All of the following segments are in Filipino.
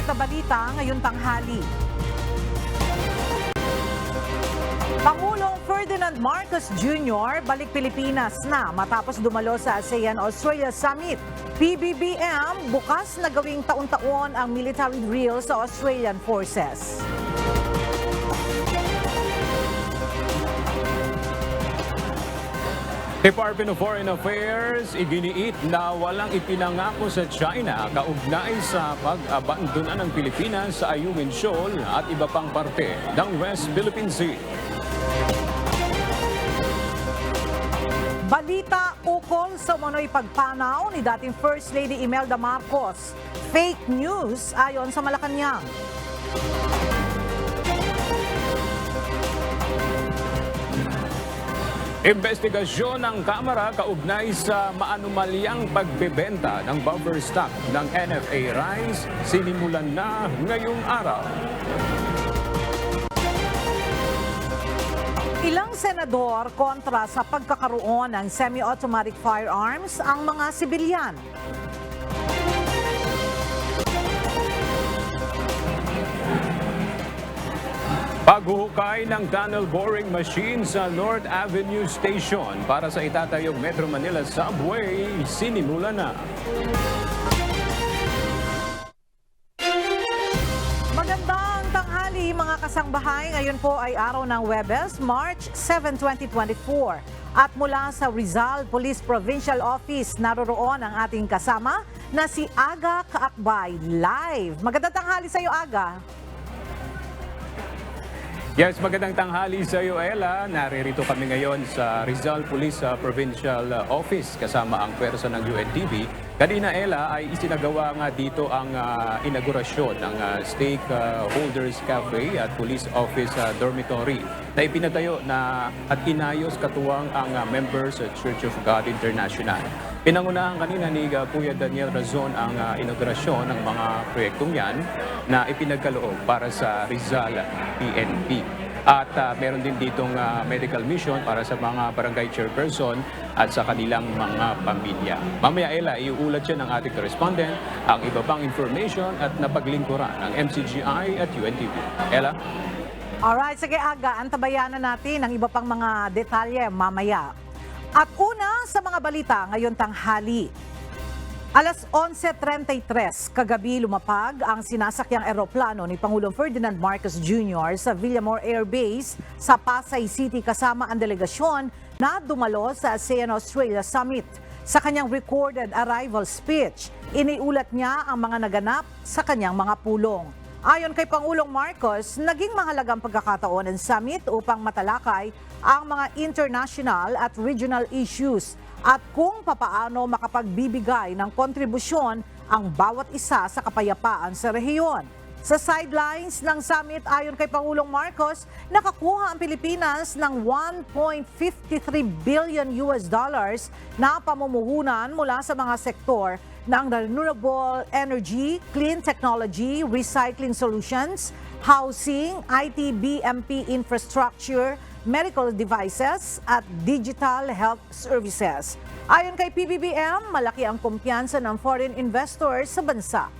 na balita ngayong tanghali. Pangulong Ferdinand Marcos Jr. balik Pilipinas na matapos dumalo sa ASEAN-Australia Summit. PBBM bukas na gawing taon-taon ang military drill sa Australian Forces. Department of Foreign Affairs iginiit na walang ipinangako sa China kaugnay sa pag-abandonan ng Pilipinas sa Ayungin Shoal at iba pang parte ng West Philippine Sea. Balita ukol sa umano'y pagpanaw ni dating First Lady Imelda Marcos. Fake news ayon sa Malacanang. Investigasyon ng Kamara kaugnay sa maanumalyang pagbebenta ng buffer stock ng NFA rice sinimulan na ngayong araw. Ilang senador kontra sa pagkakaroon ng semi-automatic firearms ang mga sibilyan. Paghuhukay ng tunnel boring machine sa North Avenue Station para sa itatayong Metro Manila Subway, sinimula na. Magandang tanghali mga kasangbahay. Ngayon po ay araw ng Huwebes, March 7, 2024. At mula sa Rizal Police Provincial Office, naroroon ang ating kasama na si Aga Kaakbay live. Magandang tanghali sa iyo, Aga. Yes, magandang tanghali sa iyo, Ella. Naririto kami ngayon sa Rizal Police Provincial Office kasama ang pwersa ng UNTV. Kanina, Ella, ay isinagawa nga dito ang inaugurasyon ng Stakeholders Cafe at Police Office Dormitory na ipinatayo na at inayos katuwang ang members at Church of God International. Pinangunahan kanina ni Kuya Daniel Razon ang inaugurasyon ng mga proyektong yan na ipinagkaloob para sa Rizal PNP. At meron din ditong medical mission para sa mga barangay chairperson at sa kanilang mga pamilya. Mamaya, Ella, iuulat siya ng ating correspondent ang iba pang information at napaglingkuran ng MCGI at UNTV. Ella? Alright, sige Aga, antabayanan natin ang iba pang mga detalye mamaya. At una sa mga balita ngayon tanghali. Alas 11:33 kagabi lumapag ang sinasakyang eroplano ni Pangulong Ferdinand Marcos Jr. sa Villamor Air Base sa Pasay City kasama ang delegasyon na dumalo sa ASEAN-Australia Summit. Sa kanyang recorded arrival speech, iniulat niya ang mga naganap sa kanyang mga pulong. Ayon kay Pangulong Marcos, naging mahalagang pagkakataon ng summit upang matalakay ang mga international at regional issues at kung papaano makapagbibigay ng kontribusyon ang bawat isa sa kapayapaan sa rehiyon. Sa sidelines ng summit, ayon kay Pangulong Marcos, nakakuha ang Pilipinas ng $1.53 billion na pamumuhunan mula sa mga sektor ng renewable energy, clean technology, recycling solutions, housing, IT, BMP infrastructure, medical devices at digital health services. Ayon kay PBBM, malaki ang kumpiyansa ng foreign investors sa bansa.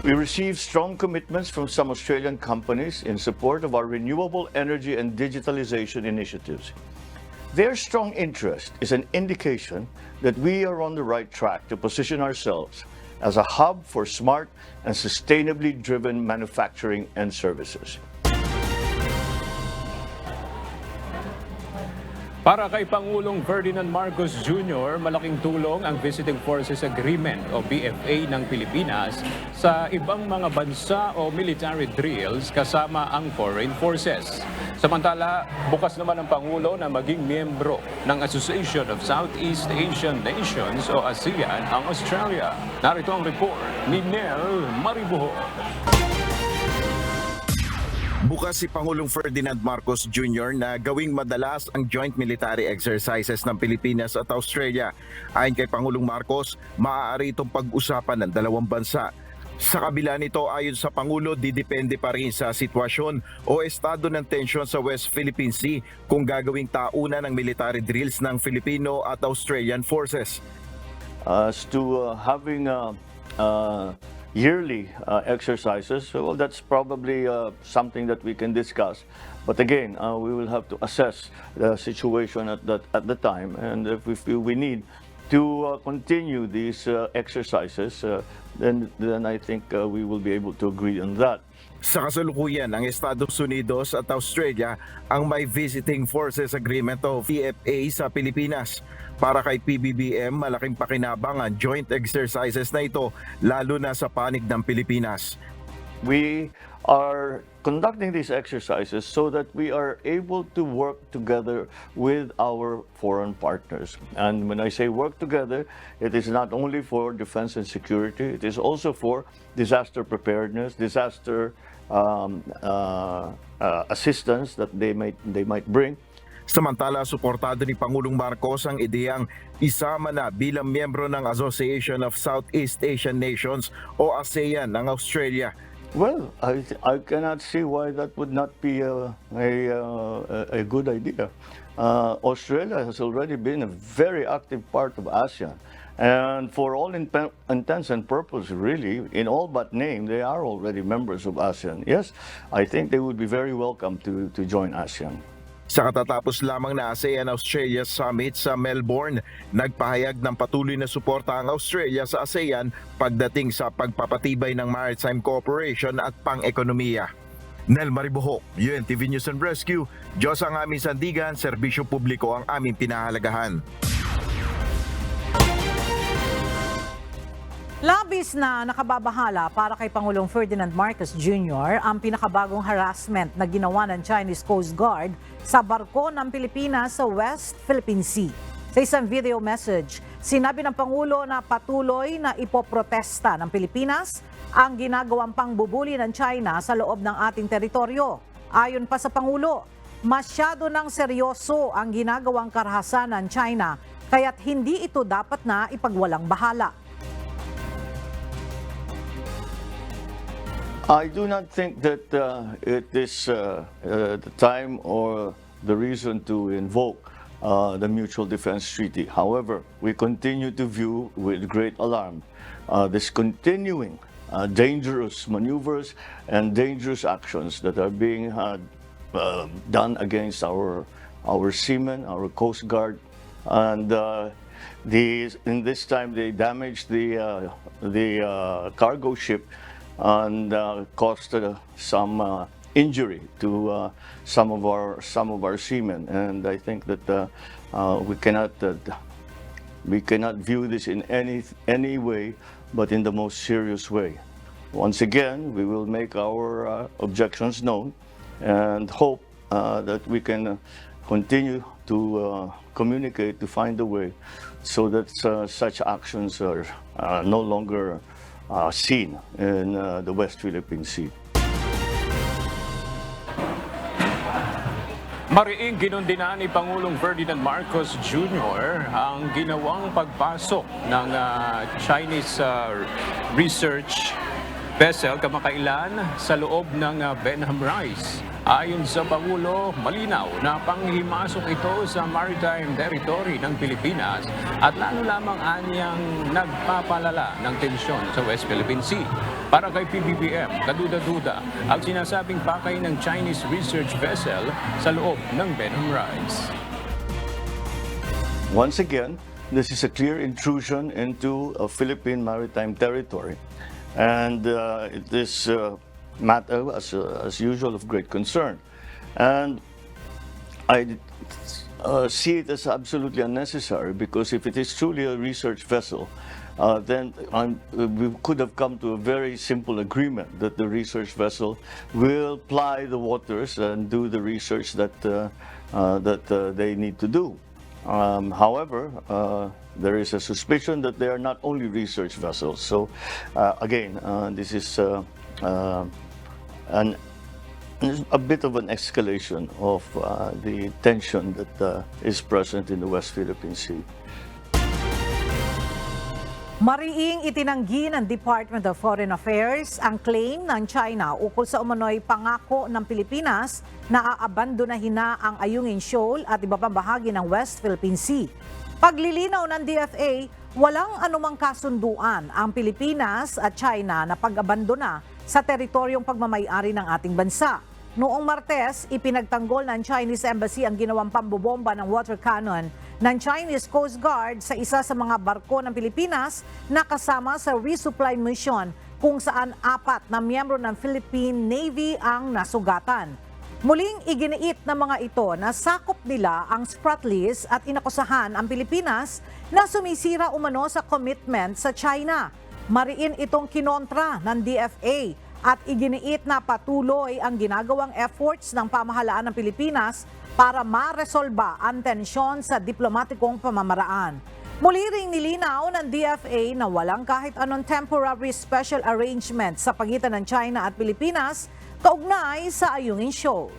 We received strong commitments from some Australian companies in support of our renewable energy and digitalization initiatives. Their strong interest is an indication that we are on the right track to position ourselves as a hub for smart and sustainably driven manufacturing and services. Para kay Pangulong Ferdinand Marcos Jr., malaking tulong ang Visiting Forces Agreement o BFA ng Pilipinas sa ibang mga bansa o military drills kasama ang foreign forces. Samantala, bukas naman ang Pangulo na maging miyembro ng Association of Southeast Asian Nations o ASEAN ang Australia. Narito ang report ni Nel Maribuho. Bukas si Pangulong Ferdinand Marcos Jr. na gawing madalas ang joint military exercises ng Pilipinas at Australia. Ayon kay Pangulong Marcos, maaari itong pag-usapan ng dalawang bansa. Sa kabila nito, ayon sa Pangulo, didepende pa rin sa sitwasyon o estado ng tensyon sa West Philippine Sea kung gagawing tauna ng military drills ng Filipino at Australian forces. As to having yearly exercises. So, well, that's probably something that we can discuss. But again, we will have to assess the situation at the time, and if we feel we need to continue these exercises, then I think we will be able to agree on that. Sa kasalukuyan, ang Estados Unidos at Australia ang may Visiting Forces Agreement o VFA sa Pilipinas. Para kay PBBM, malaking pakinabang ang joint exercises na ito, lalo na sa panig ng Pilipinas. We are conducting these exercises so that we are able to work together with our foreign partners. And when I say work together, it is not only for defense and security, it is also for disaster preparedness, disaster assistance that they might bring. Samantala, suportado ni Pangulong Marcos ang ideyang isama na bilang miyembro ng Association of Southeast Asian Nations o ASEAN ng Australia. Well, I cannot see why that would not be a good idea. Australia has already been a very active part of ASEAN. And for all intents and purposes, really, in all but name, they are already members of ASEAN. Yes, I think they would be very welcome to join ASEAN. Sa katatapos lamang na ASEAN-Australia Summit sa Melbourne, nagpahayag ng patuloy na suporta ang Australia sa ASEAN pagdating sa pagpapatibay ng maritime cooperation at pang-ekonomiya. Nel Maribohok, UNTV News and Rescue, Diyos ang aming sandigan, serbisyo publiko ang aming pinahalagahan. Labis na nakababahala para kay Pangulong Ferdinand Marcos Jr. ang pinakabagong harassment na ginawa ng Chinese Coast Guard sa barko ng Pilipinas sa West Philippine Sea. Sa isang video message, sinabi ng Pangulo na patuloy na ipoprotesta ng Pilipinas ang ginagawang pangbubuli ng China sa loob ng ating teritoryo. Ayon pa sa Pangulo, masyado ng seryoso ang ginagawang karahasan ng China kaya't hindi ito dapat na ipagwalang bahala. I do not think that it is the time or the reason to invoke the Mutual Defense Treaty. However, we continue to view with great alarm this continuing dangerous maneuvers and dangerous actions that are being done against our seamen, our Coast Guard, and in this time they damaged the cargo ship and caused some injury to some of our seamen, and I think that we cannot view this in any way but in the most serious way. Once again, we will make our objections known and hope that we can continue to communicate to find a way so that such actions are no longer seen in the West Philippine Sea. Mariing ginundina ni Pangulong Ferdinand Marcos Jr. ang ginawang pagpasok ng Chinese research vessel kamakailan sa loob ng Benham Rice. Ayon sa Pangulo, malinaw na panghimasok ito sa maritime territory ng Pilipinas at lalo lamang anyang nagpapalala ng tensyon sa West Philippine Sea. Para kay PBBM, kaduda-duda ang sinasabing pakay ng Chinese research vessel sa loob ng Benham Rice. Once again, this is a clear intrusion into a Philippine maritime territory, and it is matter as usual of great concern, and I see it as absolutely unnecessary, because if it is truly a research vessel, then we could have come to a very simple agreement that the research vessel will ply the waters and do the research that they need to do. However, there is a suspicion that they are not only research vessels. So again, this is a bit of an escalation of the tension that is present in the West Philippine Sea. Mariing itinanggi ng Department of Foreign Affairs ang claim ng China ukol sa umano'y pangako ng Pilipinas na aabandonahin na ang Ayungin Shoal at iba pang bahagi ng West Philippine Sea. Paglilinaw ng DFA, walang anumang kasunduan ang Pilipinas at China na pag-abandona sa teritoryong pagmamay-ari ng ating bansa. Noong Martes, ipinagtanggol ng Chinese Embassy ang ginawang pambobomba ng water cannon ng Chinese Coast Guard sa isa sa mga barko ng Pilipinas na kasama sa resupply mission kung saan 4 na miyembro ng Philippine Navy ang nasugatan. Muling iginiit ng mga ito na sakop nila ang Spratlys at inakusahan ang Pilipinas na sumisira umano sa commitment sa China. Mariin itong kinontra ng DFA at iginiit na patuloy ang ginagawang efforts ng pamahalaan ng Pilipinas para maresolba ang tensyon sa diplomatikong pamamaraan. Muli ring nilinaw ng DFA na walang kahit anong temporary special arrangement sa pagitan ng China at Pilipinas kaugnay sa Ayungin Shoal.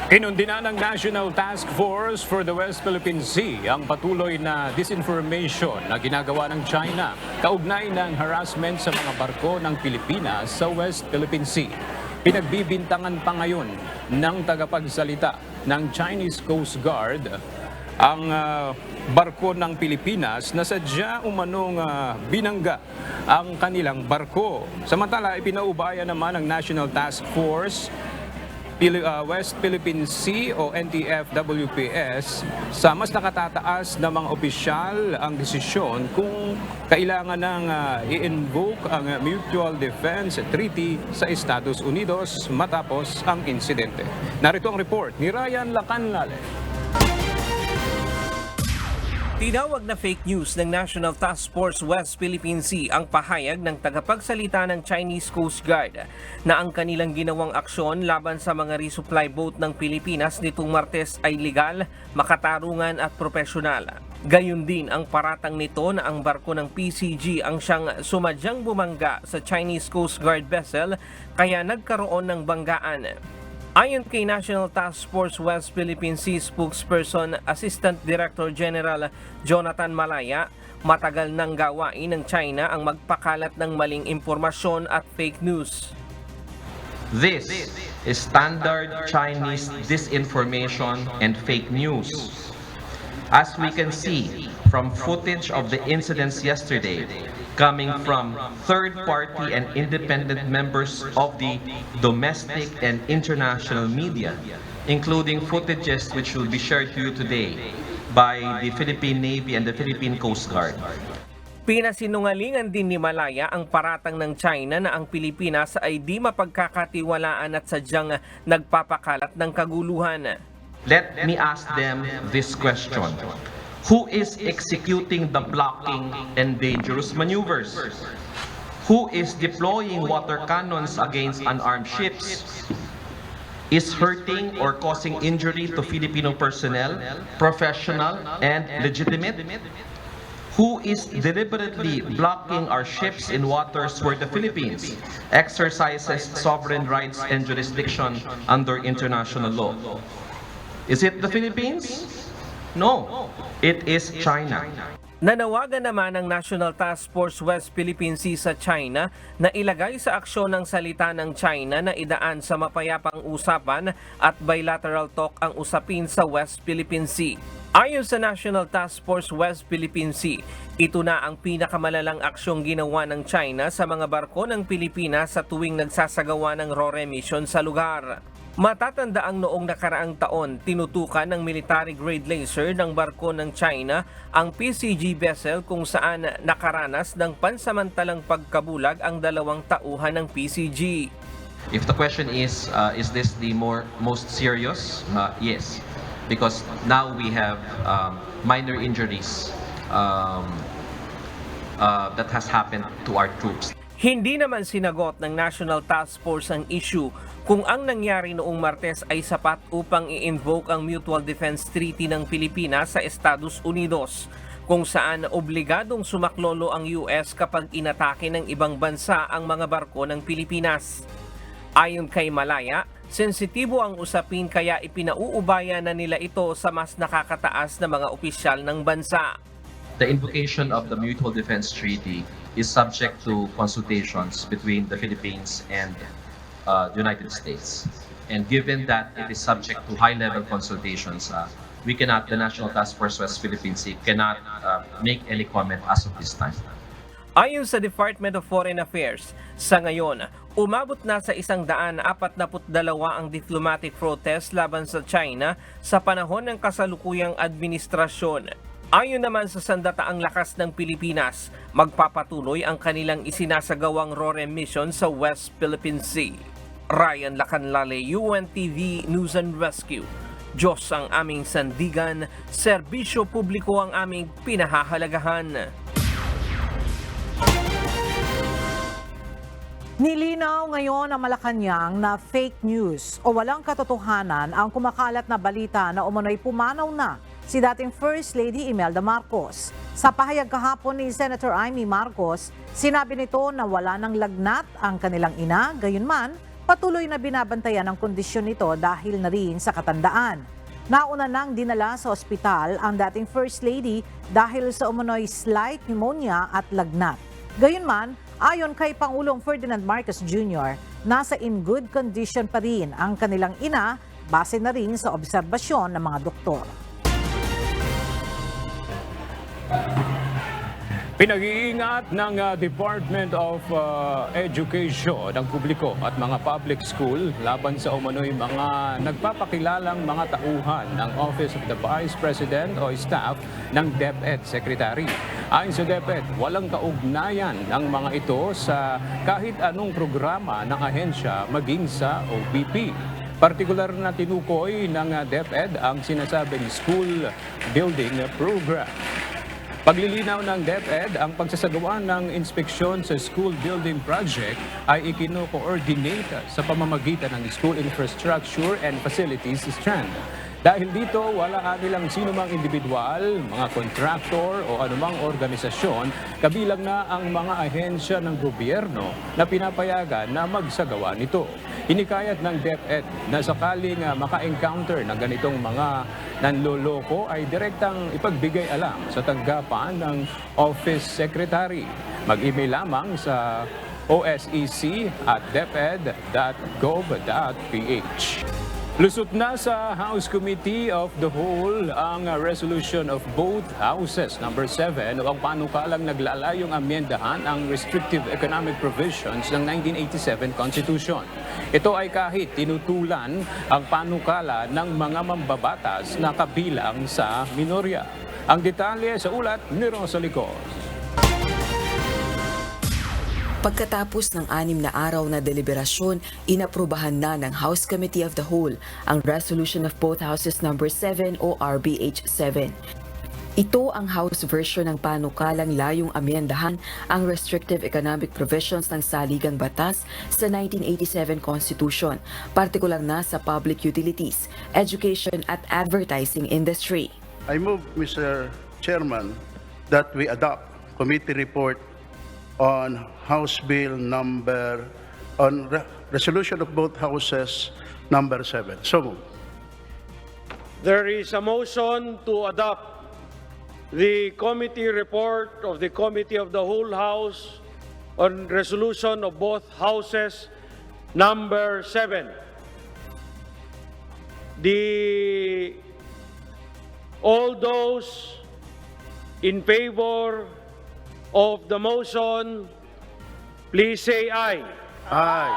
Kinundina ng National Task Force for the West Philippine Sea ang patuloy na disinformation na ginagawa ng China kaugnay ng harassment sa mga barko ng Pilipinas sa West Philippine Sea. Pinagbibintangan pa ngayon ng tagapagsalita ng Chinese Coast Guard ang barko ng Pilipinas na sadya umanong binangga ang kanilang barko. Samantala, ipinaubaya naman ng National Task Force West Philippine Sea o NTF-WPS sa mas nakatataas na mga opisyal ang desisyon kung kailangan ng i-invoke ang Mutual Defense Treaty sa Estados Unidos matapos ang insidente. Narito ang report ni Ryan Lacanlale. Tinawag na fake news ng National Task Force West Philippine Sea ang pahayag ng tagapagsalita ng Chinese Coast Guard na ang kanilang ginawang aksyon laban sa mga resupply boat ng Pilipinas nitong Martes ay legal, makatarungan at profesional. Gayun din ang paratang nito na ang barko ng PCG ang siyang sumadyang bumangga sa Chinese Coast Guard vessel kaya nagkaroon ng banggaan. Ayon kay National Task Force West Philippine Sea spokesperson Assistant Director General Jonathan Malaya, matagal nang gawain ng China ang magpakalat ng maling impormasyon at fake news. This is standard Chinese disinformation and fake news. As we can see from footage of the incidents yesterday, coming from third-party and independent members of the domestic and international media, including footages which will be shared to you today by the Philippine Navy and the Philippine Coast Guard. Pinasinungalingan din ni Malaya ang paratang ng China na ang Pilipinas ay di mapagkakatiwalaan at sadyang nagpapakalat ng kaguluhan. Let me ask them this question. Who is executing the blocking and dangerous maneuvers? Who is deploying water cannons against unarmed ships? Is hurting or causing injury to Filipino personnel, professional and legitimate? Who is deliberately blocking our ships in waters where the Philippines exercises sovereign rights and jurisdiction under international law? Is it the Philippines? No, it is China. Nanawagan naman ng National Task Force West Philippine Sea sa China na ilagay sa aksyon ng salita ng China na idaan sa mapayapang usapan at bilateral talk ang usapin sa West Philippine Sea. Ayon sa National Task Force West Philippine Sea, ito na ang pinakamalalang aksyong ginawa ng China sa mga barko ng Pilipinas sa tuwing nagsasagawa ng RORE mission sa lugar. Matatandaang noong nakaraang taon, tinutukan ng military-grade laser ng barko ng China ang PCG vessel kung saan nakaranas ng pansamantalang pagkabulag ang 2 tauhan ng PCG. If the question is this the most serious? Yes, because now we have minor injuries that has happened to our troops. Hindi naman sinagot ng National Task Force ang issue kung ang nangyari noong Martes ay sapat upang i-invoke ang Mutual Defense Treaty ng Pilipinas sa Estados Unidos, kung saan obligadong sumaklolo ang US kapag inatake ng ibang bansa ang mga barko ng Pilipinas. Ayon kay Malaya, sensitibo ang usapin kaya ipinauubaya na nila ito sa mas nakakataas na mga opisyal ng bansa. The invocation of the Mutual Defense Treaty is subject to consultations between the Philippines and the United States. And given that it is subject to high-level consultations, the National Task Force West Philippine Sea cannot make any comment as of this time. Ayon sa Department of Foreign Affairs, sa ngayon, umabot na sa 142 ang diplomatic protest laban sa China sa panahon ng kasalukuyang administrasyon. Ayon naman sa sandataang lakas ng Pilipinas, magpapatuloy ang kanilang isinasagawang RORE mission sa West Philippine Sea. Ryan Lacanlale, UNTV News and Rescue. Diyos ang aming sandigan, serbisyo publiko ang aming pinahahalagahan. Nilinaw ngayon ang Malacanang na fake news o walang katotohanan ang kumakalat na balita na umunoy pumanaw na si dating First Lady Imelda Marcos. Sa pahayag kahapon ni Senator Amy Marcos, sinabi nito na wala nang lagnat ang kanilang ina, gayunman patuloy na binabantayan ang kondisyon nito dahil na rin sa katandaan. Nauna nang dinala sa ospital ang dating First Lady dahil sa umunoy slight pneumonia at lagnat. Gayunman, ayon kay Pangulong Ferdinand Marcos Jr., nasa in good condition pa rin ang kanilang ina base na rin sa obserbasyon ng mga doktor. Pinag-iingat ng Department of Education ng publiko at mga public school laban sa umano'y mga nagpapakilalang mga tauhan ng Office of the Vice President o staff ng DepEd Secretary. Ayon sa DepEd, walang kaugnayan ng mga ito sa kahit anong programa ng ahensya maging sa OBP. Partikular na tinukoy ng DepEd ang sinasabing school building program. Paglilinaw ng DepEd, ang pagsasagawa ng inspeksyon sa school building project ay ikino-coordinate sa pamamagitan ng School Infrastructure and Facilities Strand. Dahil dito, wala nilang sinumang individual, mga kontraktor o anumang organisasyon, kabilang na ang mga ahensya ng gobyerno na pinapayagan na magsagawa nito. Hinikayat ng DepEd na sakaling maka-encounter ng ganitong mga nanloloko ay direktang ipagbigay alam sa tanggapan ng Office Secretary. Mag-email lamang sa osec@deped.gov.ph. Lusot na sa House Committee of the Whole ang resolution of both houses number 7 o ang panukalang naglalayong amyendahan ang restrictive economic provisions ng 1987 Constitution. Ito ay kahit tinutulan ang panukala ng mga mambabatas na kabilang sa minorya. Ang detalye sa ulat ni Rosalicos. Pagkatapos ng 6 na araw na deliberasyon, inaprubahan na ng House Committee of the Whole ang resolution of both houses number 7 o RBH 7. Ito ang House version ng panukalang layong amyendahan ang restrictive economic provisions ng saligang batas sa 1987 Constitution, partikular na sa public utilities, education at advertising industry. I move, Mr. Chairman, that we adopt committee report on House Bill resolution of both houses number 7. So moved. There is a motion to adopt the committee report of the Committee of the Whole House on resolution of both houses number 7. All those in favor of the motion, please say aye. Aye.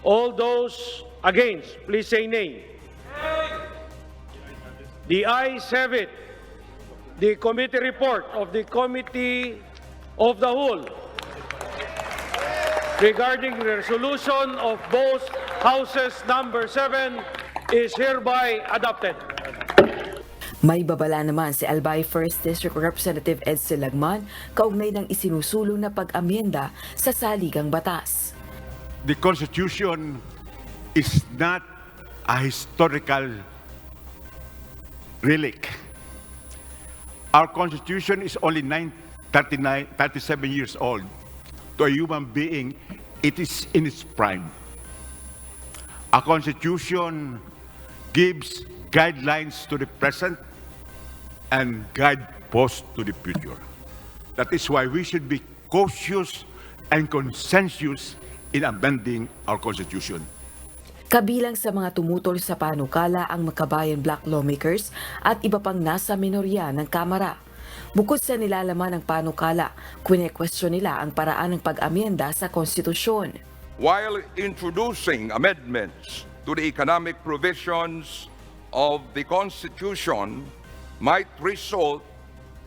All those against, please say nay. The ayes have it. The committee report of the Committee of the Whole regarding the resolution of both houses number 7 is hereby adopted. May babala naman si Albay 1st District Representative Edsel Lagman kaugnay ng isinusulong na pag-amyenda sa saligang batas. The Constitution is not a historical relic. Our Constitution is only 37 years old. To a human being, it is in its prime. A Constitution gives guidelines to the present and guideposts to the future. That is why we should be cautious and consensus in amending our Constitution. Kabilang sa mga tumutol sa panukala ang Makabayan Black lawmakers at iba pang nasa minorya ng Kamara. Bukod sa nilalaman ng panukala, kwine-question nila ang paraan ng pag-amyenda sa konstitusyon. While introducing amendments to the economic provisions of the Constitution might result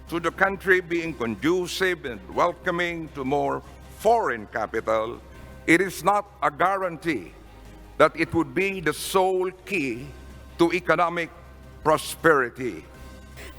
to the country being conducive and welcoming to more foreign capital, it is not a guarantee that it would be the sole key to economic prosperity.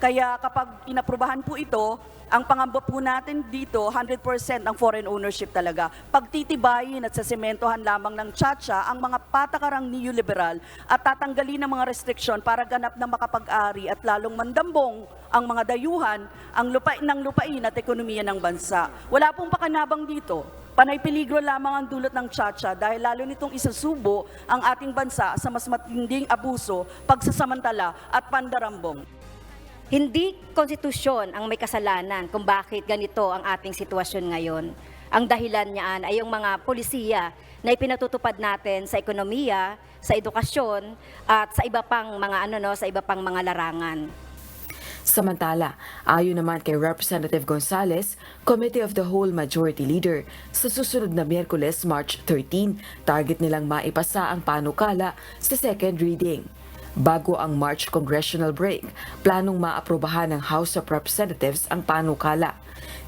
Kaya kapag inaprubahan po ito, ang pangamba po natin dito, 100% ang foreign ownership talaga. Pagtitibayin at sasementohan lamang ng Chacha ang mga patakarang neoliberal at tatanggalin ng mga restriksyon para ganap na makapag-ari at lalong mandambong ang mga dayuhan, ang lupain at ekonomiya ng bansa. Wala pong pakanabang dito. Panay peligro lamang ang dulot ng Chacha dahil lalo nitong isasubo ang ating bansa sa mas matinding abuso, pagsasamantala at pandarambong. Hindi konstitusyon ang may kasalanan kung bakit ganito ang ating sitwasyon ngayon. Ang dahilan niyan ay yung mga polisiya na ipinatutupad natin sa ekonomiya, sa edukasyon at sa iba pang mga larangan. Samantala, ayon naman kay Representative Gonzales, Committee of the Whole Majority Leader, sa susunod na Miyerkules, March 13, target nilang maipasa ang panukala sa second reading. Bago ang March congressional break, planong maaprubahan ng House of Representatives ang panukala.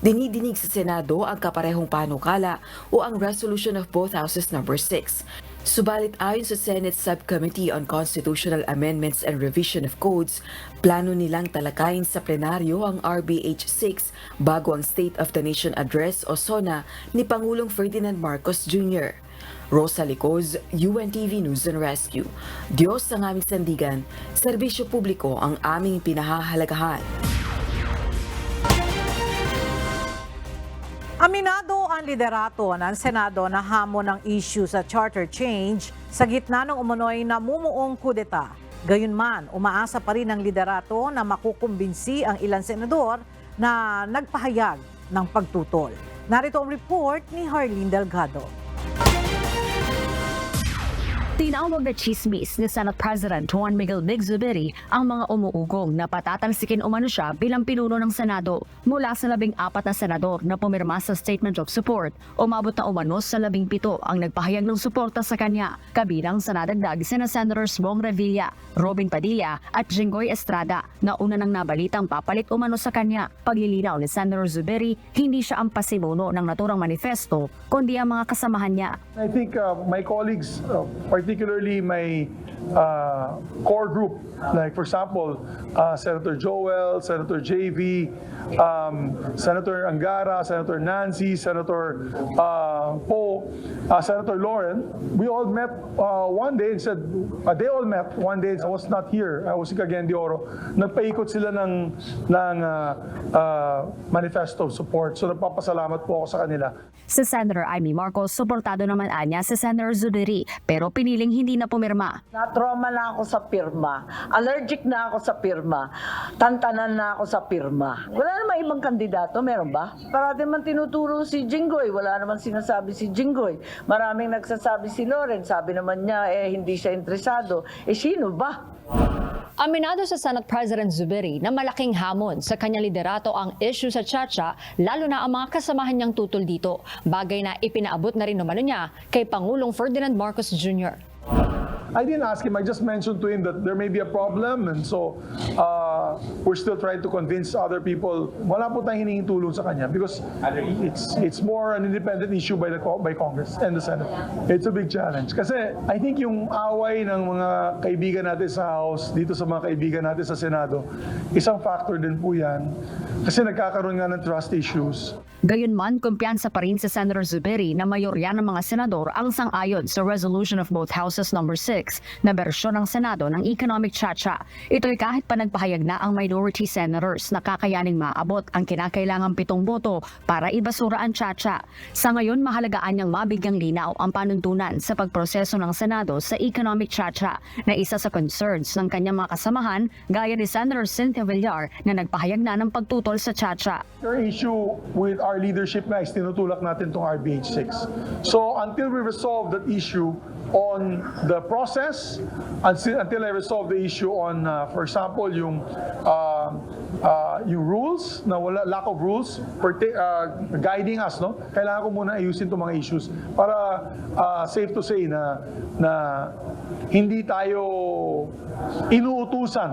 Dinidinig sa Senado ang kaparehong panukala o ang Resolution of Both Houses No. 6. Subalit ayon sa Senate Subcommittee on Constitutional Amendments and Revision of Codes, plano nilang talakayin sa plenaryo ang RBH 6 bago ang State of the Nation Address o SONA ni Pangulong Ferdinand Marcos Jr. Rosa Licoz, UNTV News and Rescue. Diyos ang aming sandigan, serbisyo publiko ang aming pinahahalagahan. Aminado ang liderato ng Senado na hamon ng issue sa charter change sa gitna ng umunoy na mumuong kudeta. Gayunman, umaasa pa rin ang liderato na makukumbinsi ang ilang senador na nagpahayag ng pagtutol. Narito ang report ni Harleen Delgado. Tinawag na chismis ni Senate President Juan Miguel Mig Zubiri ang mga umuugong na patatalsikin umano siya bilang pinuno ng Senado. Mula sa 14 na senador na pumirma sa Statement of Support, umabot na umano sa 17 ang nagpahayag ng suporta sa kanya, kabilang sa nadagdag sina Senators Bong Revilla, Robin Padilla at Jinggoy Estrada na una nang nabalitang papalit umano sa kanya. Paglilinaw ni Senator Zubiri, hindi siya ang pasimuno ng naturang manifesto, kundi ang mga kasamahan niya. I think my colleagues, particularly my core group, like for example, Senator Joel, Senator JV, Senator Angara, Senator Nancy, Senator Poe, Senator Lauren, we all met one day and said, they all met one day. I was not here. I was in Cagayan de Oro. Nagpaikot sila ng manifesto of support. So nagpapasalamat po ako sa kanila. Si Senator Amy Marcos, suportado naman anya si Senator Zubiri, pero piniling hindi na pumirma. Na-trauma na ako sa pirma. Allergic na ako sa pirma. Tantanan na ako sa pirma. Wala namang ibang kandidato, meron ba? Parati man tinuturo si Jinggoy. Wala naman sinasabi si Jinggoy. Maraming nagsasabi si Loren. Sabi naman niya, hindi siya interesado. Sino ba? Aminado sa Senate President Zubiri na malaking hamon sa kanyang liderato ang issue sa Chacha, lalo na ang mga kasamahan niyang tutol dito. Bagay na ipinaabot na rin naman niya kay Pangulong Ferdinand Marcos Jr. I didn't ask him. I just mentioned to him that there may be a problem, and so we're still trying to convince other people. Wala po tayong hiningin tulong sa kanya because it's more an independent issue by Congress and the Senate. It's a big challenge. Kasi I think yung away ng mga kaibigan natin sa House, dito sa mga kaibigan natin sa Senado, isang factor din po yan. Kasi nagkakaroon nga ng trust issues. Gayunman, kumpiyansa pa rin si Senator Zubiri na mayorya ng mga senador ang sang-ayon sa Resolution of Both Houses No. 6 na bersyon ng Senado ng Economic Chacha. Ito'y kahit pa nagpahayag na ang minority senators na kakayaning maabot ang kinakailangang 7 boto para ibasura ang Chacha. Sa ngayon, mahalagaan niyang mabigyang linaw ang panuntunan sa pagproseso ng Senado sa Economic Chacha na isa sa concerns ng kanyang mga kasamahan gaya ni Senator Cynthia Villar na nagpahayag na ng pagtutol sa Chacha. Your issue with our leadership na is tinutulak natin itong RBH 6. So until we resolve that issue, on the process until I resolve the issue on, for example, yung rules, na wala, lack of rules guiding us, no? Kailangan ko muna ayusin itong mga issues para safe to say na hindi tayo inuutusan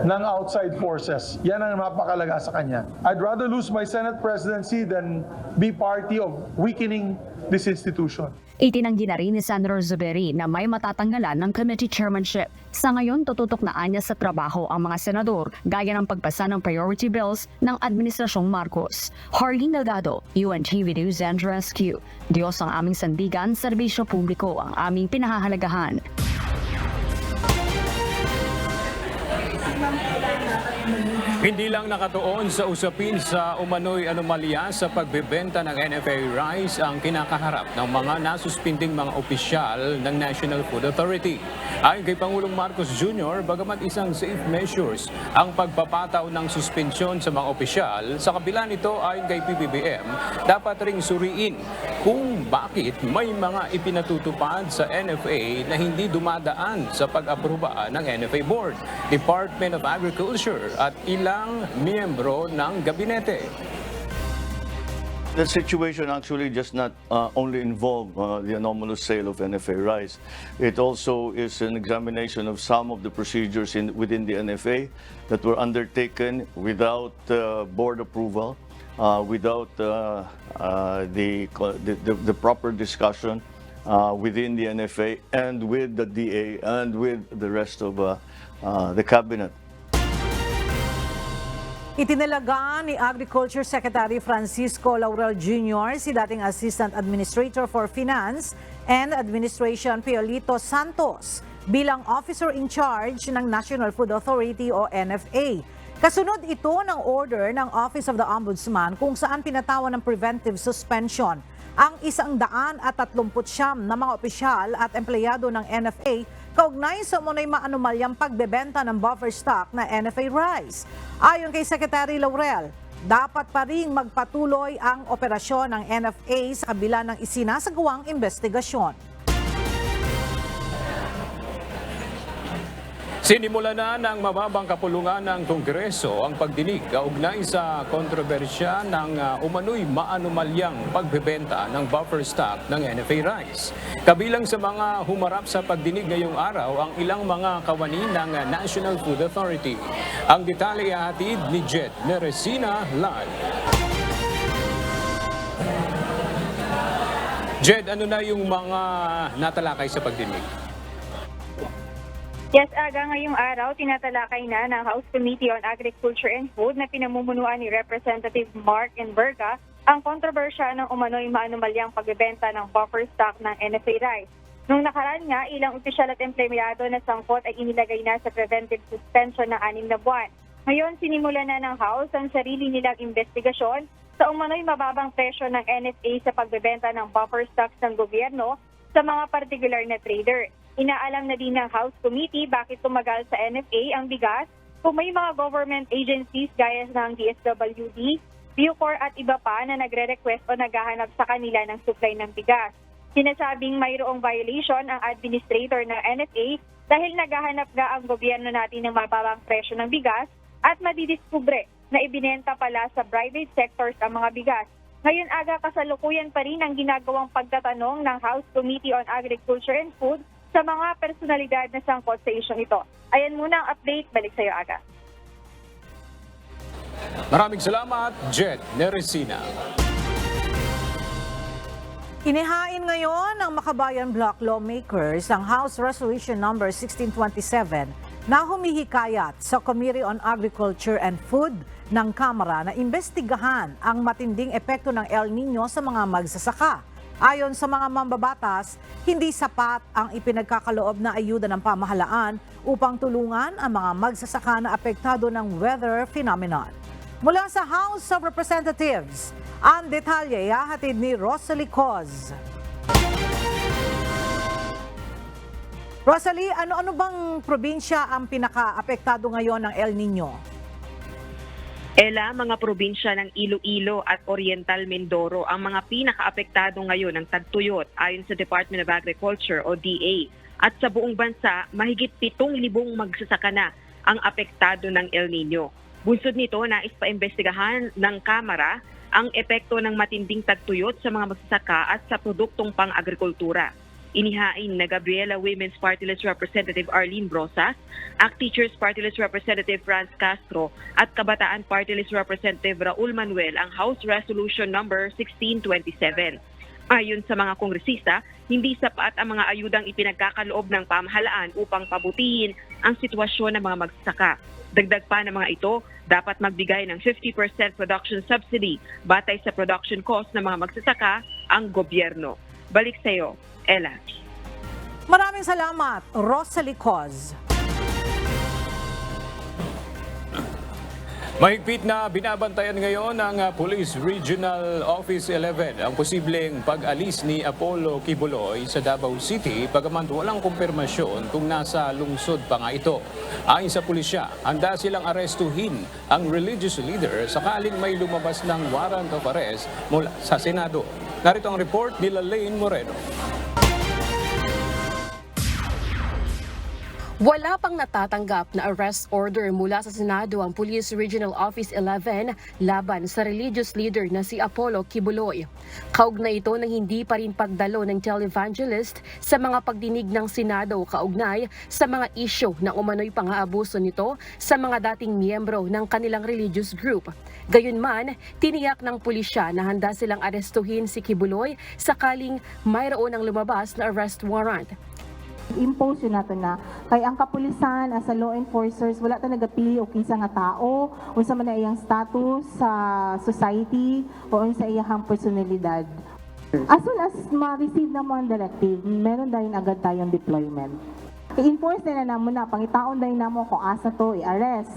ng outside forces. Yan ang napakalaga sa kanya. I'd rather lose my Senate presidency than be party of weakening this institution. Itinanggi na rin ni Senator Zuberi na may matatanggalan ng committee chairmanship. Sa ngayon, tututok na anya sa trabaho ang mga senador gaya ng pagpasa ng priority bills ng Administrasyong Marcos. Harleen Delgado, UNTV News and Rescue. Diyos ang aming sandigan, serbisyo publiko ang aming pinahahalagahan. Hindi lang nakatuon sa usapin sa umano'y anomalya sa pagbebenta ng NFA rice ang kinakaharap ng mga nasuspinding mga opisyal ng National Food Authority. Ayon kay Pangulong Marcos Jr., bagamat isang safe measures ang pagpapataw ng suspensyon sa mga opisyal, sa kabila nito ayon kay PBBM, dapat ring suriin kung bakit may mga ipinatutupad sa NFA na hindi dumadaan sa pag-aproba ng NFA Board, Department of Agriculture at ilang miyembro ng gabinete. The situation actually just not only involve the anomalous sale of NFA rice. It also is an examination of some of the procedures within the NFA that were undertaken without board approval, without the proper discussion within the NFA and with the DA and with the rest of the cabinet. Itinalaga ni Agriculture Secretary Francisco Laurel Jr. si dating Assistant Administrator for Finance and Administration Piolito Santos bilang Officer in Charge ng National Food Authority o NFA. Kasunod ito ng order ng Office of the Ombudsman kung saan pinatawan ng preventive suspension ang 139 na mga opisyal at empleyado ng NFA kaugnay sa umunay maanomalyang pagbebenta ng buffer stock na NFA rice. Ayon kay Secretary Laurel, dapat pa ring magpatuloy ang operasyon ng NFA sa kabila ng isinasagawang investigasyon. Sinimula na ng mababang kapulungan ng Kongreso ang pagdinig kaugnay sa kontrobersya ng umano'y maanumalyang pagbebenta ng buffer stock ng NFA rice. Kabilang sa mga humarap sa pagdinig ngayong araw ang ilang mga kawani ng National Food Authority. Ang detalye ihahatid ni Jed Neresina live. Jed, ano na yung mga natalakay sa pagdinig? Yes, ngayong araw, tinatalakay na ng House Committee on Agriculture and Food na pinamumunuan ni Representative Mark Enverga ang kontrobersya ng umano'y maanumalyang pagbebenta ng buffer stock ng NFA rice. Nung nakaraan nga, ilang opisyal at empleyado na sangkot ay inilagay na sa preventive suspension ng 6 na buwan. Ngayon, sinimula na ng House ang sarili nilang investigasyon sa umano'y mababang presyo ng NFA sa pagbebenta ng buffer stocks ng gobyerno sa mga particular na trader. Inaalam na din ng House Committee bakit tumagal sa NFA ang bigas kung may mga government agencies gaya ng DSWD, Bucor at iba pa na nagre-request o naghahanap sa kanila ng supply ng bigas. Sinasabing mayroong violation ang administrator ng NFA dahil naghahanap nga ang gobyerno natin ng mababang presyo ng bigas at madidiskubre na ibinenta pala sa private sectors ang mga bigas. Ngayon aga kasalukuyan pa rin ang ginagawang pagtatanong ng House Committee on Agriculture and Food sa mga personalidad na sangkot sa isyong ito. Ayan muna ang update. Balik sa iyo, Aga. Maraming salamat, Jed Neresina. Inihain ngayon ng Makabayan Block lawmakers ang House Resolution number 1627 na humihikayat sa Committee on Agriculture and Food ng Kamara na imbestigahan ang matinding epekto ng El Nino sa mga magsasaka. Ayon sa mga mambabatas, hindi sapat ang ipinagkakaloob na ayuda ng pamahalaan upang tulungan ang mga magsasaka na apektado ng weather phenomenon. Mula sa House of Representatives, ang detalye ihahatid ni Rosalie Coz. Rosalie, ano-ano bang probinsya ang pinaka-apektado ngayon ng El Nino? Mga probinsya ng Iloilo at Oriental Mindoro ang mga pinakaapektado ngayon ng tagtuyot ayon sa Department of Agriculture o DA. At sa buong bansa, mahigit 7,000 magsasaka na ang apektado ng El Nino. Bunsod nito, nais paimbestigahan ng Kamara ang epekto ng matinding tagtuyot sa mga magsasaka at sa produktong pang-agrikultura. Inihain na Gabriela Women's Party List Representative Arlene Brosas, ACT Teachers Party List Representative Franz Castro at Kabataan Party List Representative Raul Manuel ang House Resolution Number 1627. Ayon sa mga kongresista, hindi sapat ang mga ayudang ipinagkakaloob ng pamahalaan upang pabutihin ang sitwasyon ng mga magsasaka. Dagdag pa ng mga ito, dapat magbigay ng 50% production subsidy batay sa production cost ng mga magsasaka ang gobyerno. Balik sa iyo, Ella. Maraming salamat, Rosalie Coz. Mahigpit na binabantayan ngayon ng Police Regional Office 11 ang posibleng pag-alis ni Apollo Kibuloy sa Davao City bagaman walang kumpirmasyon kung nasa lungsod pa nga ito. Ayon sa pulisya, handa silang arestuhin ang religious leader sakaling may lumabas ng warrant of arrest mula sa Senado. Narito ang report ni Lane Moreno. Wala pang natatanggap na arrest order mula sa Senado ang Police Regional Office 11 laban sa religious leader na si Apollo Kibuloy. Kaugnay ito ng hindi pa rin pagdalo ng televangelist sa mga pagdinig ng Senado kaugnay sa mga isyu na umano'y pang-aabuso nito sa mga dating miyembro ng kanilang religious group. Gayunman, tiniyak ng pulisya na handa silang arestuhin si Kibuloy sakaling mayroon ang lumabas na arrest warrant. Impose yun nato na kay ang kapulisan as a law enforcers wala ta nagapili o kinsa nga tao unsa man na iyang status sa society o unsa iyang personalidad. As soon as ma-receive na mo ang directive, meron dahil agad tayong deployment. I-enforce na namo na pangitaon dahil namo kung asa to i-arrest.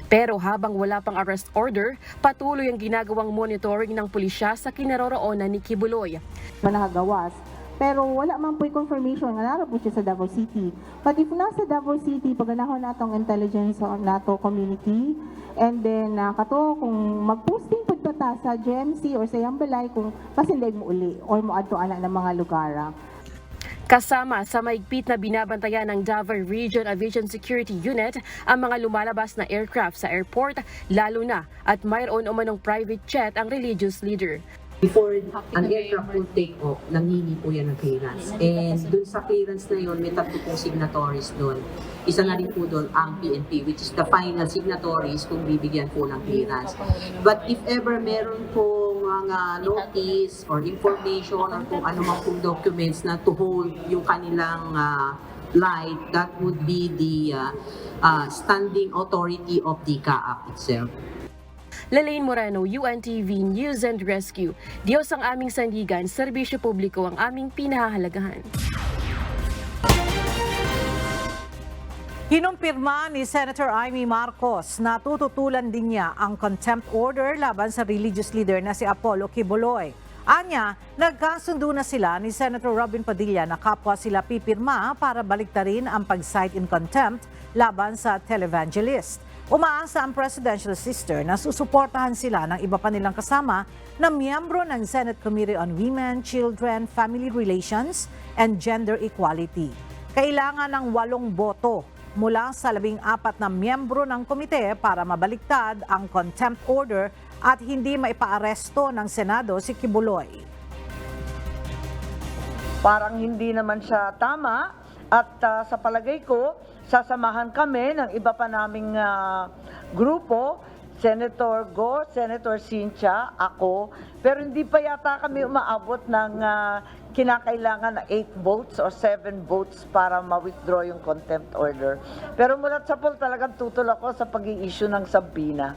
Pero habang wala pang arrest order, patuloy ang ginagawang monitoring ng pulisya sa kinaroroonan ni Kibuloy. Managawas. Pero wala man po'y confirmation nga naroon po siya sa Davao City. But if nasa Davao City, paganahon natong intelligence nato community, and then kato kung mag-posting po ta sa GMC or sa Yambalay kung pasindig mo uli or mo adto ana ng mga lugar. Kasama sa maigpit na binabantayan ng Davao Region Aviation Security Unit ang mga lumalabas na aircraft sa airport, lalo na at mayroon umanong private jet ang religious leader. Before an aircraft will take off, nangingi po yan ng clearance. And dun sa clearance na yun, may 3 pong signatories dun. Isa na rin po dun ang PNP, which is the final signatories kung bibigyan po ng clearance. But if ever meron pong mga notice or information or kung ano mang pong documents na to hold yung kanilang flight, that would be the standing authority of the CAAP itself. Lane Moreno, UNTV News and Rescue. Diyos ang aming sandigan, serbisyo publiko ang aming pinahahalagahan. Kinumpirma ni Senator Amy Marcos na tututulan din niya ang contempt order laban sa religious leader na si Apollo Kibuloy. Anya, nagkasundo na sila ni Senator Robin Padilla na kapwa sila pipirma para baliktarin ang pag-cite in contempt laban sa televangelist. Umaasa ang presidential sister na susuportahan sila ng iba pa nilang kasama na miyembro ng Senate Committee on Women, Children, Family Relations, and Gender Equality. Kailangan ng 8 boto mula sa 14 na miyembro ng komite para mabaliktad ang contempt order at hindi maipaaresto ng Senado si Kibuloy. Parang hindi naman siya tama at sa palagay ko, sasamahan kami ng iba pa naming grupo, Senator Go, Senator Cynthia, ako, pero hindi pa yata kami umaabot ng kinakailangan na 8 votes or 7 votes para ma-withdraw yung contempt order. Pero mula sa poll talagang tutol ako sa pag-i-issue ng sabina.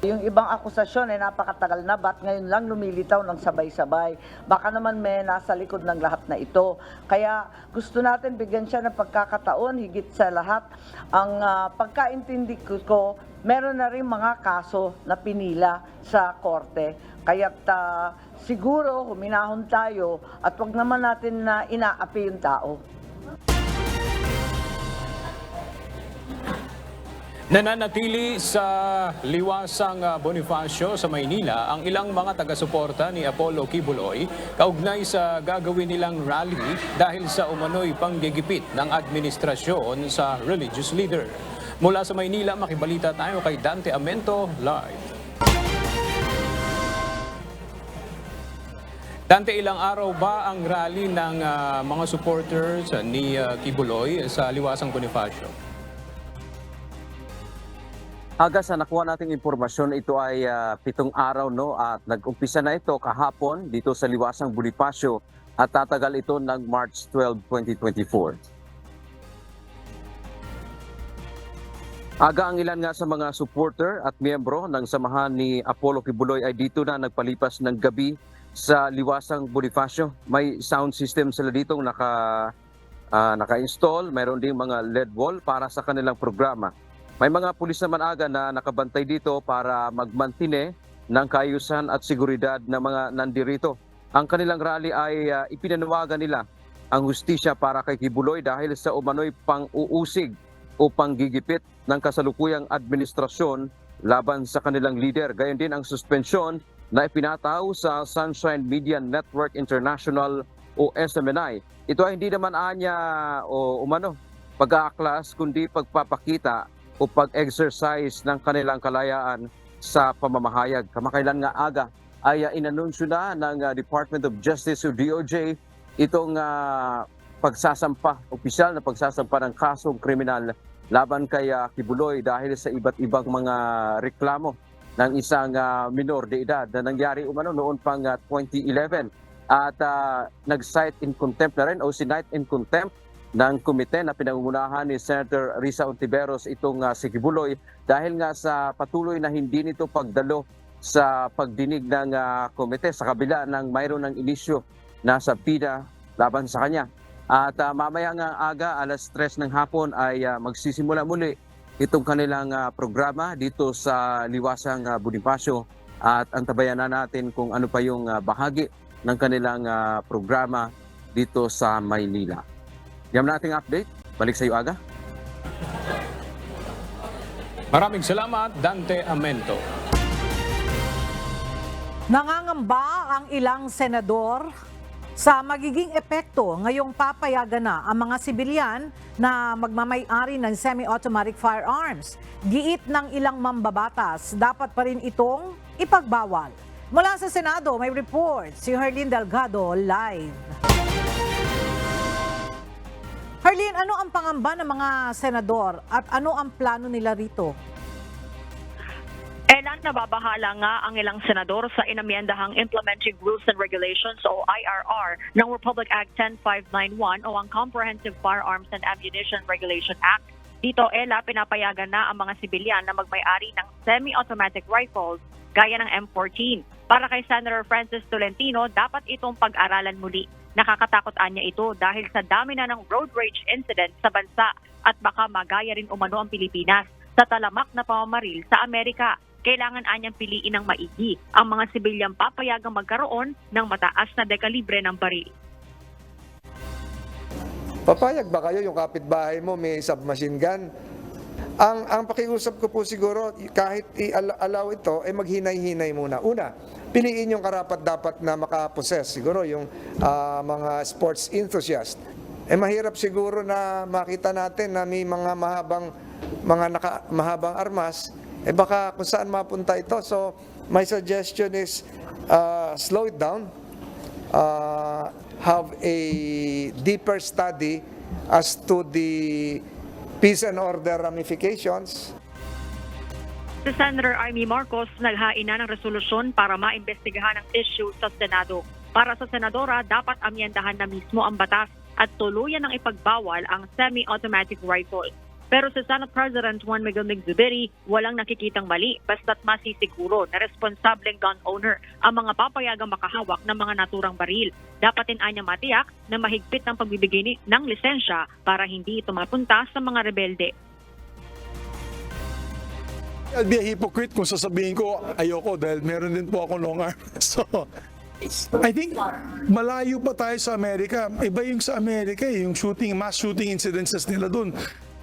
Yung ibang akusasyon ay napakatagal na, ba't ngayon lang lumilitaw ng sabay-sabay? Baka naman may nasa likod ng lahat na ito. Kaya gusto natin bigyan siya ng pagkakataon, higit sa lahat. Ang pagkaintindi ko, meron na rin mga kaso na pinila sa korte. Kaya't siguro huminahon tayo at wag naman natin na inaapi yung tao. Nananatili sa Liwasang Bonifacio sa Maynila ang ilang mga taga-suporta ni Apollo Kibuloy kaugnay sa gagawin nilang rally dahil sa umano'y panggigipit ng administrasyon sa religious leader. Mula sa Maynila, makibalita tayo kay Dante Amento live. Dante, ilang araw ba ang rally ng mga supporters ni Kibuloy sa Liwasang Bonifacio? Aga sa nakuha nating impormasyon, ito ay 7 araw at nag-umpisa na ito kahapon dito sa Liwasang Bonifacio at tatagal ito ng March 12, 2024. Aga ang ilan nga sa mga supporter at miyembro ng samahan ni Apollo Kibuloy ay dito na nagpalipas ng gabi sa Liwasang Bonifacio. May sound system sila ditong naka-install, mayroon ding mga LED wall para sa kanilang programa. May mga pulis naman aga na nakabantay dito para magmantine ng kaayusan at seguridad ng mga nandirito. Ang kanilang rally ay ipinanawagan nila ang hustisya para kay Kibuloy dahil sa umano'y pang-uusig o panggigipit ng kasalukuyang administrasyon laban sa kanilang leader. Gayon din ang suspensyon na ipinataw sa Sunshine Media Network International o SMNI. Ito ay hindi naman anya o pag-aaklas kundi pagpapakita o pag-exercise ng kanilang kalayaan sa pamamahayag. Kamakailan nga aga ay inanunsyo na ng Department of Justice o DOJ itong opisyal na pagsasampa ng kasong kriminal laban kay Kibuloy dahil sa iba't ibang mga reklamo ng isang minor de edad na nangyari noon pang 2011 at nag-cite in contempt na rin o sinite in contempt ng komite na pinangungunahan ni Senator Risa Ontiveros itong si Kibuloy dahil nga sa patuloy na hindi nito pagdalo sa pagdinig ng komite sa kabila ng mayroon ng inisyo na sa PIDA laban sa kanya. At mamaya nga aga alas 3 ng hapon ay magsisimula muli itong kanilang programa dito sa Liwasang Bonifacio at antabayan na natin kung ano pa yung bahagi ng kanilang programa dito sa Maynila. Yan nating update. Balik sa iyo, Aga. Maraming salamat, Dante Amento. Nangangamba ang ilang senador sa magiging epekto ngayong papayagan na ang mga sibilyan na magmamay-ari ng semi-automatic firearms. Giit ng ilang mambabatas, dapat pa rin itong ipagbawal. Mula sa Senado, may report si Herlin Delgado live. Herlin, ano ang pangamba ng mga senador at ano ang plano nila rito? Nababahala nga ang ilang senador sa inamyendahang Implementing Rules and Regulations o IRR ng Republic Act 10591 o ang Comprehensive Firearms and Ammunition Regulation Act. Dito, pinapayagan na ang mga sibilyan na magmay-ari ng semi-automatic rifles gaya ng M14. Para kay Senator Francis Tolentino, dapat itong pag-aralan muli. Nakakatakot niya ito dahil sa dami na ng road rage incident sa bansa at baka magaya rin umano ang Pilipinas sa talamak na pamamaril sa Amerika. Kailangan anyang piliin ng maigi ang mga sibilyang papayagang magkaroon ng mataas na dekalibre ng baril. Papayag ba kayo yung kapitbahay mo may submachine gun? Ang pakiusap ko po siguro, kahit i-allow ito, maghinay-hinay muna. Una, piliin yung karapat-dapat na makaposes. Siguro yung mga sports enthusiast. Mahirap siguro na makita natin na may mga mahabang armas. Baka kung saan mapunta ito. So, my suggestion is slow it down. Have a deeper study as to the peace and order ramifications. Si Senator Amy Marcos naghain na ng resolusyon para maimbestigahan ang issue sa Senado. Para sa Senadora, dapat amyendahan na mismo ang batas at tuluyan ng ipagbawal ang semi-automatic rifle. Pero si Senate President Juan Miguel Zubiri, walang nakikitang mali basta't masisiguro na responsableng gun owner ang mga papayagang makahawak ng mga naturang baril. Dapat din anya matiyak na mahigpit ng pagbibigay ng lisensya para hindi ito mapunta sa mga rebelde. I'll be a hypocrite kung sasabihin ko ayoko dahil meron din po ako long arm. So, I think malayo pa tayo sa Amerika. Iba yung sa Amerika, yung mass shooting incidences nila doon.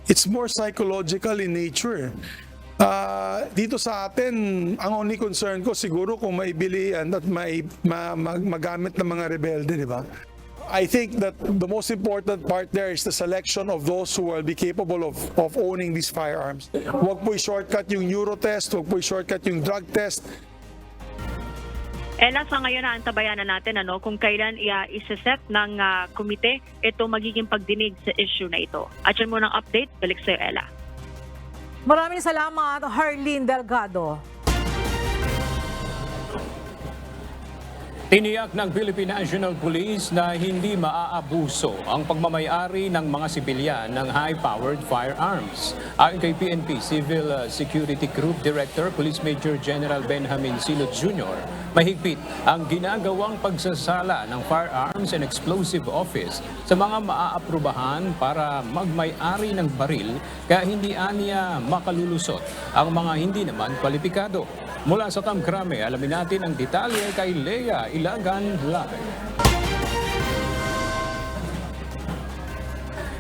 It's more psychological in nature. Dito sa atin, ang only concern ko siguro kung maibili at magamit ng mga rebelde, di ba? I think that the most important part there is the selection of those who will be capable of owning these firearms. Huwag po i-shortcut yung Eurotest, huwag po i-shortcut yung drug test. Ella, sa ngayon naantabayan na natin kung kailan isa-set ng komite ito magiging pagdinig sa issue na ito. At yun muna ang update. Balik sa'yo, Ella. Maraming salamat, Harleen Delgado. Tiniyak ng Philippine National Police na hindi maaabuso ang pagmamayari ng mga sibilyan ng high-powered firearms. Ayon kay PNP Civil Security Group Director Police Major General Benjamin Silot Jr., mahigpit ang ginagawang pagsasala ng Firearms and Explosive Office sa mga maaaprubahan para magmay-ari ng baril kaya hindi aniya makalulusot ang mga hindi naman kwalipikado. Mula sa Kamkrame, alamin natin ang detalye kay Lea Ilagan live.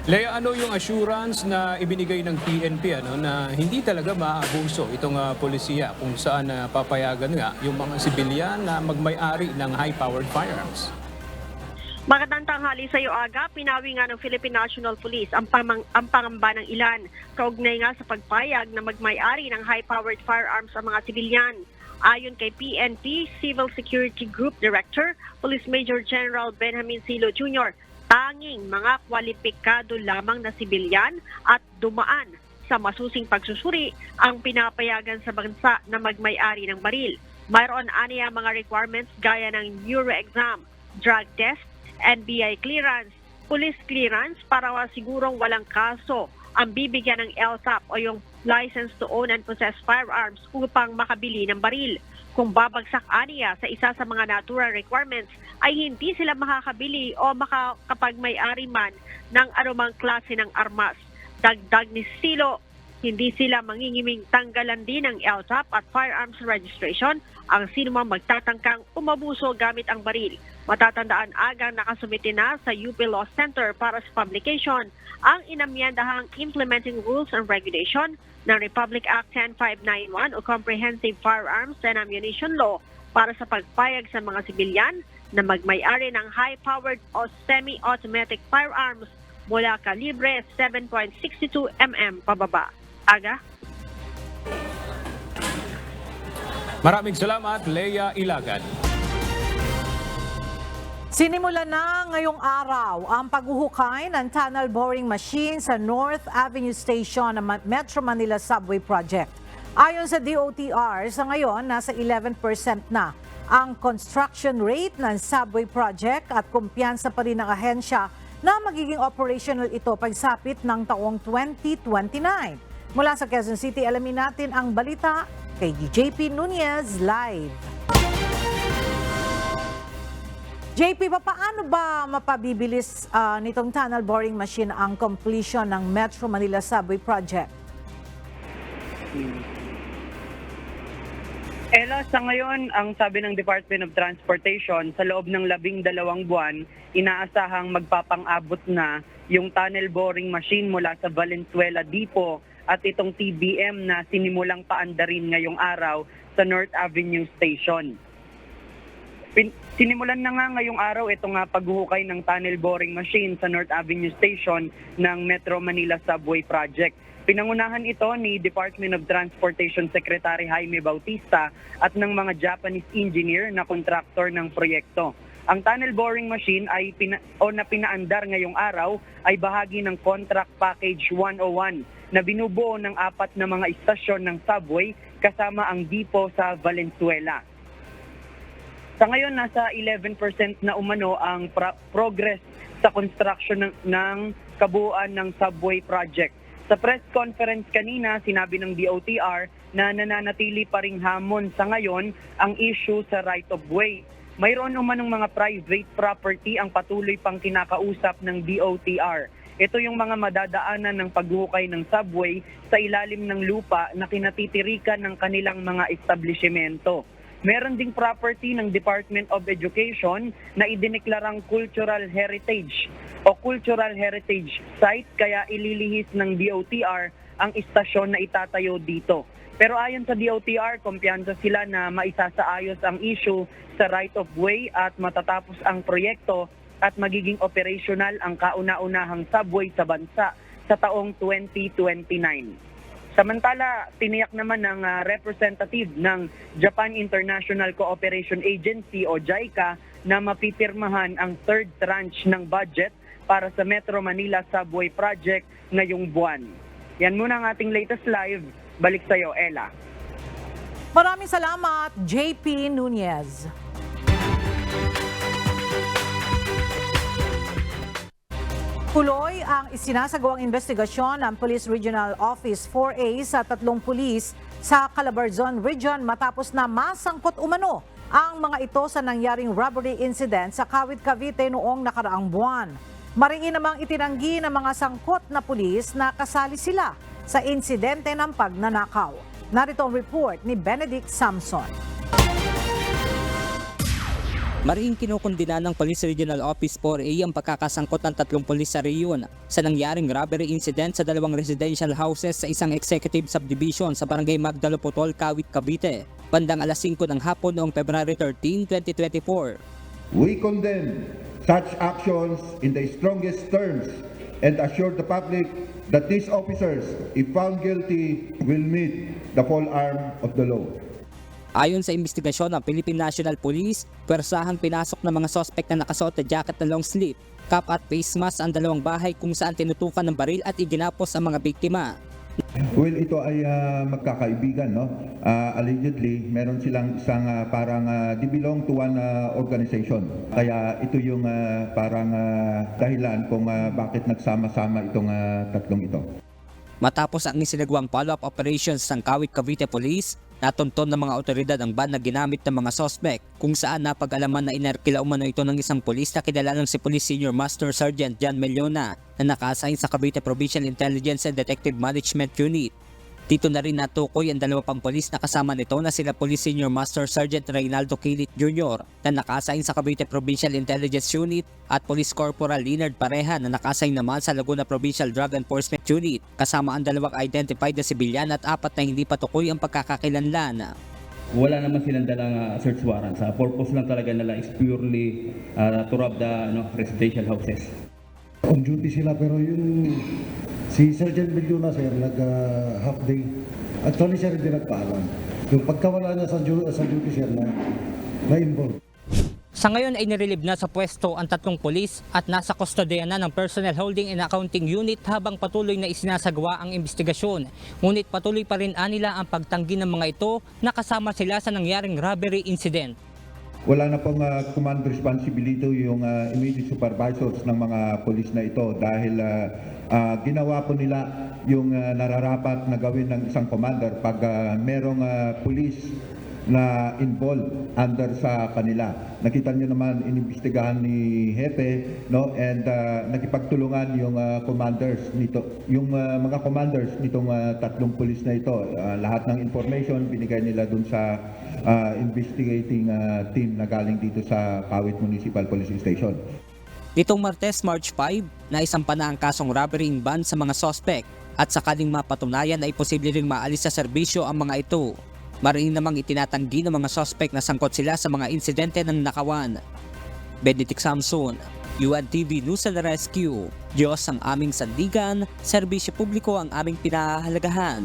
Lea, ano yung assurance na ibinigay ng PNP na hindi talaga maaabuso itong polisiya kung saan papayagan nga yung mga sibilyan na magmay-ari ng high-powered firearms? Magandang tanghali sa iyo, Aga. Pinawi nga ng Philippine National Police ang pangamba ng ilan. Kaugnay nga sa pagpayag na magmay-ari ng high-powered firearms ang mga sibilyan. Ayon kay PNP Civil Security Group Director, Police Major General Benjamin Silo Jr., tanging mga kwalipikado lamang na sibilyan at dumaan sa masusing pagsusuri ang pinapayagan sa bansa na magmay-ari ng baril. Mayroon aniya mga requirements gaya ng Euro exam, drug test, NBI clearance, police clearance para sigurong walang kaso ang bibigyan ng LTAP o yung License to Own and Possess Firearms upang makabili ng baril. Kung babagsak aniya sa isa sa mga natural requirements ay hindi sila makakabili o makakapagmay-ari man ng anumang klase ng armas. Dagdag ni Silo, hindi sila mangingiming tanggalan din ng LTAP at firearms registration ang sinumang magtatangkang umabuso gamit ang baril. Matatandaan agang nakasumite na sa UP Law Center para sa publication ang inamyendahang Implementing Rules and Regulation ng Republic Act 10591 o Comprehensive Firearms and Ammunition Law para sa pagpayag sa mga sibilyan na magmay-ari ng high-powered o semi-automatic firearms mula kalibre 7.62 mm pababa. Aga? Maraming salamat, Lea Ilagan. Sinimulan na ngayong araw ang paghuhukay ng tunnel boring machine sa North Avenue Station ng Metro Manila Subway Project. Ayon sa DOTR, sa ngayon nasa 11% na ang construction rate ng subway project at kumpiyansa pa rin ng ahensya na magiging operational ito pagsapit ng taong 2029. Mula sa Quezon City, alamin natin ang balita kay JP Nunez live. JP, paano ba mapabibilis nitong tunnel boring machine ang completion ng Metro Manila Subway Project? Ella, sa ngayon, ang sabi ng Department of Transportation, sa loob ng 12 buwan, inaasahang magpapang-abot na yung tunnel boring machine mula sa Valenzuela Depot at itong TBM na sinimulang paandarin ngayong araw sa North Avenue Station. Sinimulan na nga ngayong araw itong paghuhukay ng tunnel boring machine sa North Avenue Station ng Metro Manila Subway Project. Pinangunahan ito ni Department of Transportation Secretary Jaime Bautista at ng mga Japanese engineer na kontraktor ng proyekto. Ang tunnel boring machine ay pinaandar ngayong araw ay bahagi ng Contract Package 101 na binubuo ng 4 na mga istasyon ng subway kasama ang depot sa Valenzuela. Sa ngayon, nasa 11% na umano ang progress sa construction ng kabuuan ng subway project. Sa press conference kanina, sinabi ng DOTR na nananatili pa ring hamon sa ngayon ang issue sa right-of-way. Mayroon umanong mga private property ang patuloy pang kinakausap ng DOTR. Ito yung mga madadaanan ng paghuhukay ng subway sa ilalim ng lupa na kinatitirikan ng kanilang mga establishmento. meron ding property ng Department of Education na idineklarang cultural heritage o cultural heritage site, kaya ililihis ng DOTR ang istasyon na itatayo dito. Pero ayon sa DOTR, kumpiyansa sila na maisasaayos ang issue sa right of way at matatapos ang proyekto at magiging operational ang kauna-unahang subway sa bansa sa taong 2029. Samantala, tiniyak naman ng representative ng Japan International Cooperation Agency o JICA na mapipirmahan ang third tranche ng budget para sa Metro Manila Subway Project ngayong buwan. Yan muna ang ating latest live. Balik sa iyo, Ella. Maraming salamat, JP Nunez. Tuloy ang isinasagawang investigasyon ng Police Regional Office 4A sa 3 pulis sa Calabarzon Region matapos na masangkot umano ang mga ito sa nangyaring robbery incident sa Kawit, Cavite noong nakaraang buwan. Mariin namang itinanggi ng mga sangkot na pulis na kasali sila sa insidente ng pagnanakaw. Narito ang report ni Benedict Samson. Mariing kinukundina ng Police Regional Office 4A ang pagkakasangkot ng 3 pulis sa rehiyon sa nangyaring robbery incident sa 2 residential houses sa isang executive subdivision sa Barangay Magdalopotol, Kawit, Cavite, bandang alas 5 ng hapon noong February 13, 2024. We condemn such actions in the strongest terms and assure the public that these officers, if found guilty, will meet the full arm of the law. Ayon sa investigasyon ng Philippine National Police, pwersahang pinasok ng mga sospek na nakasuot na jacket na long sleeve, cap at face mask ang 2 bahay kung saan tinutukan ng baril at iginapos ang mga biktima. Well, ito ay magkakaibigan, no? Allegedly, meron silang isang parang they belong to one organization. Kaya ito yung parang dahilan kung bakit nagsama-sama itong 3 ito. Matapos ang isinagawang follow-up operations ng Kawit, Cavite Police, natunton ng mga otoridad ang van na ginamit ng mga sospek kung saan napag-alaman na inerkila umano ito ng isang pulis na kilalang si Police Senior Master Sergeant John Meliona na naka-assign sa Cavite Provincial Intelligence and Detective Management Unit. Dito na rin natukoy ang 2 pang pulis na kasama nito na sila Police Senior Master Sergeant Reynaldo Kilit Jr. na naka-assign sa Cavite Provincial Intelligence Unit at Police Corporal Leonard Pareha na naka-assign naman sa Laguna Provincial Drug Enforcement Unit, kasama ang 2 identified na sibilyan at 4 na hindi patukoy ang pagkakakilanlan. Wala naman silang dalang search warrant. Sa purpose lang talaga nila is purely to rob the residential houses. On duty sila pero yung si Sergeant Meliona sir half day. Actually sir hindi nagpaalam. Yung pagkawala niya sa duty sir na involved. Sa ngayon ay nirelieve na sa pwesto ang 3 pulis at nasa kustodiya na ng Personnel Holding and Accounting Unit habang patuloy na isinasagawa ang investigasyon. Ngunit patuloy pa rin nila ang pagtanggi ng mga ito na kasama sila sa nangyaring robbery incident. Wala na pong command responsibility yung immediate supervisors ng mga pulis na ito dahil ginawa po nila yung nararapat na gawin ng isang commander pag merong pulis na involved under sa kanila. Nakita niyo naman inimbestigahan ni Hepe, no, and nakipagtulungan yung commanders nito, yung mga commanders nitong 3 pulis na ito. Lahat ng information binigay nila dun sa investigating team na galing dito sa Kawit Municipal Police Station. Nitong Martes, March 5, naisampa na ang kasong robbery in ban sa mga sospek at sakaling mapatunayan ay posible ring maalis sa serbisyo ang mga ito. Mariin namang itinatanggi ng mga sospek na sangkot sila sa mga insidente ng nakawan. Benedict Samson, UNTV News and Rescue. Diyos ang aming sandigan, serbisyo publiko ang aming pinahahalagahan.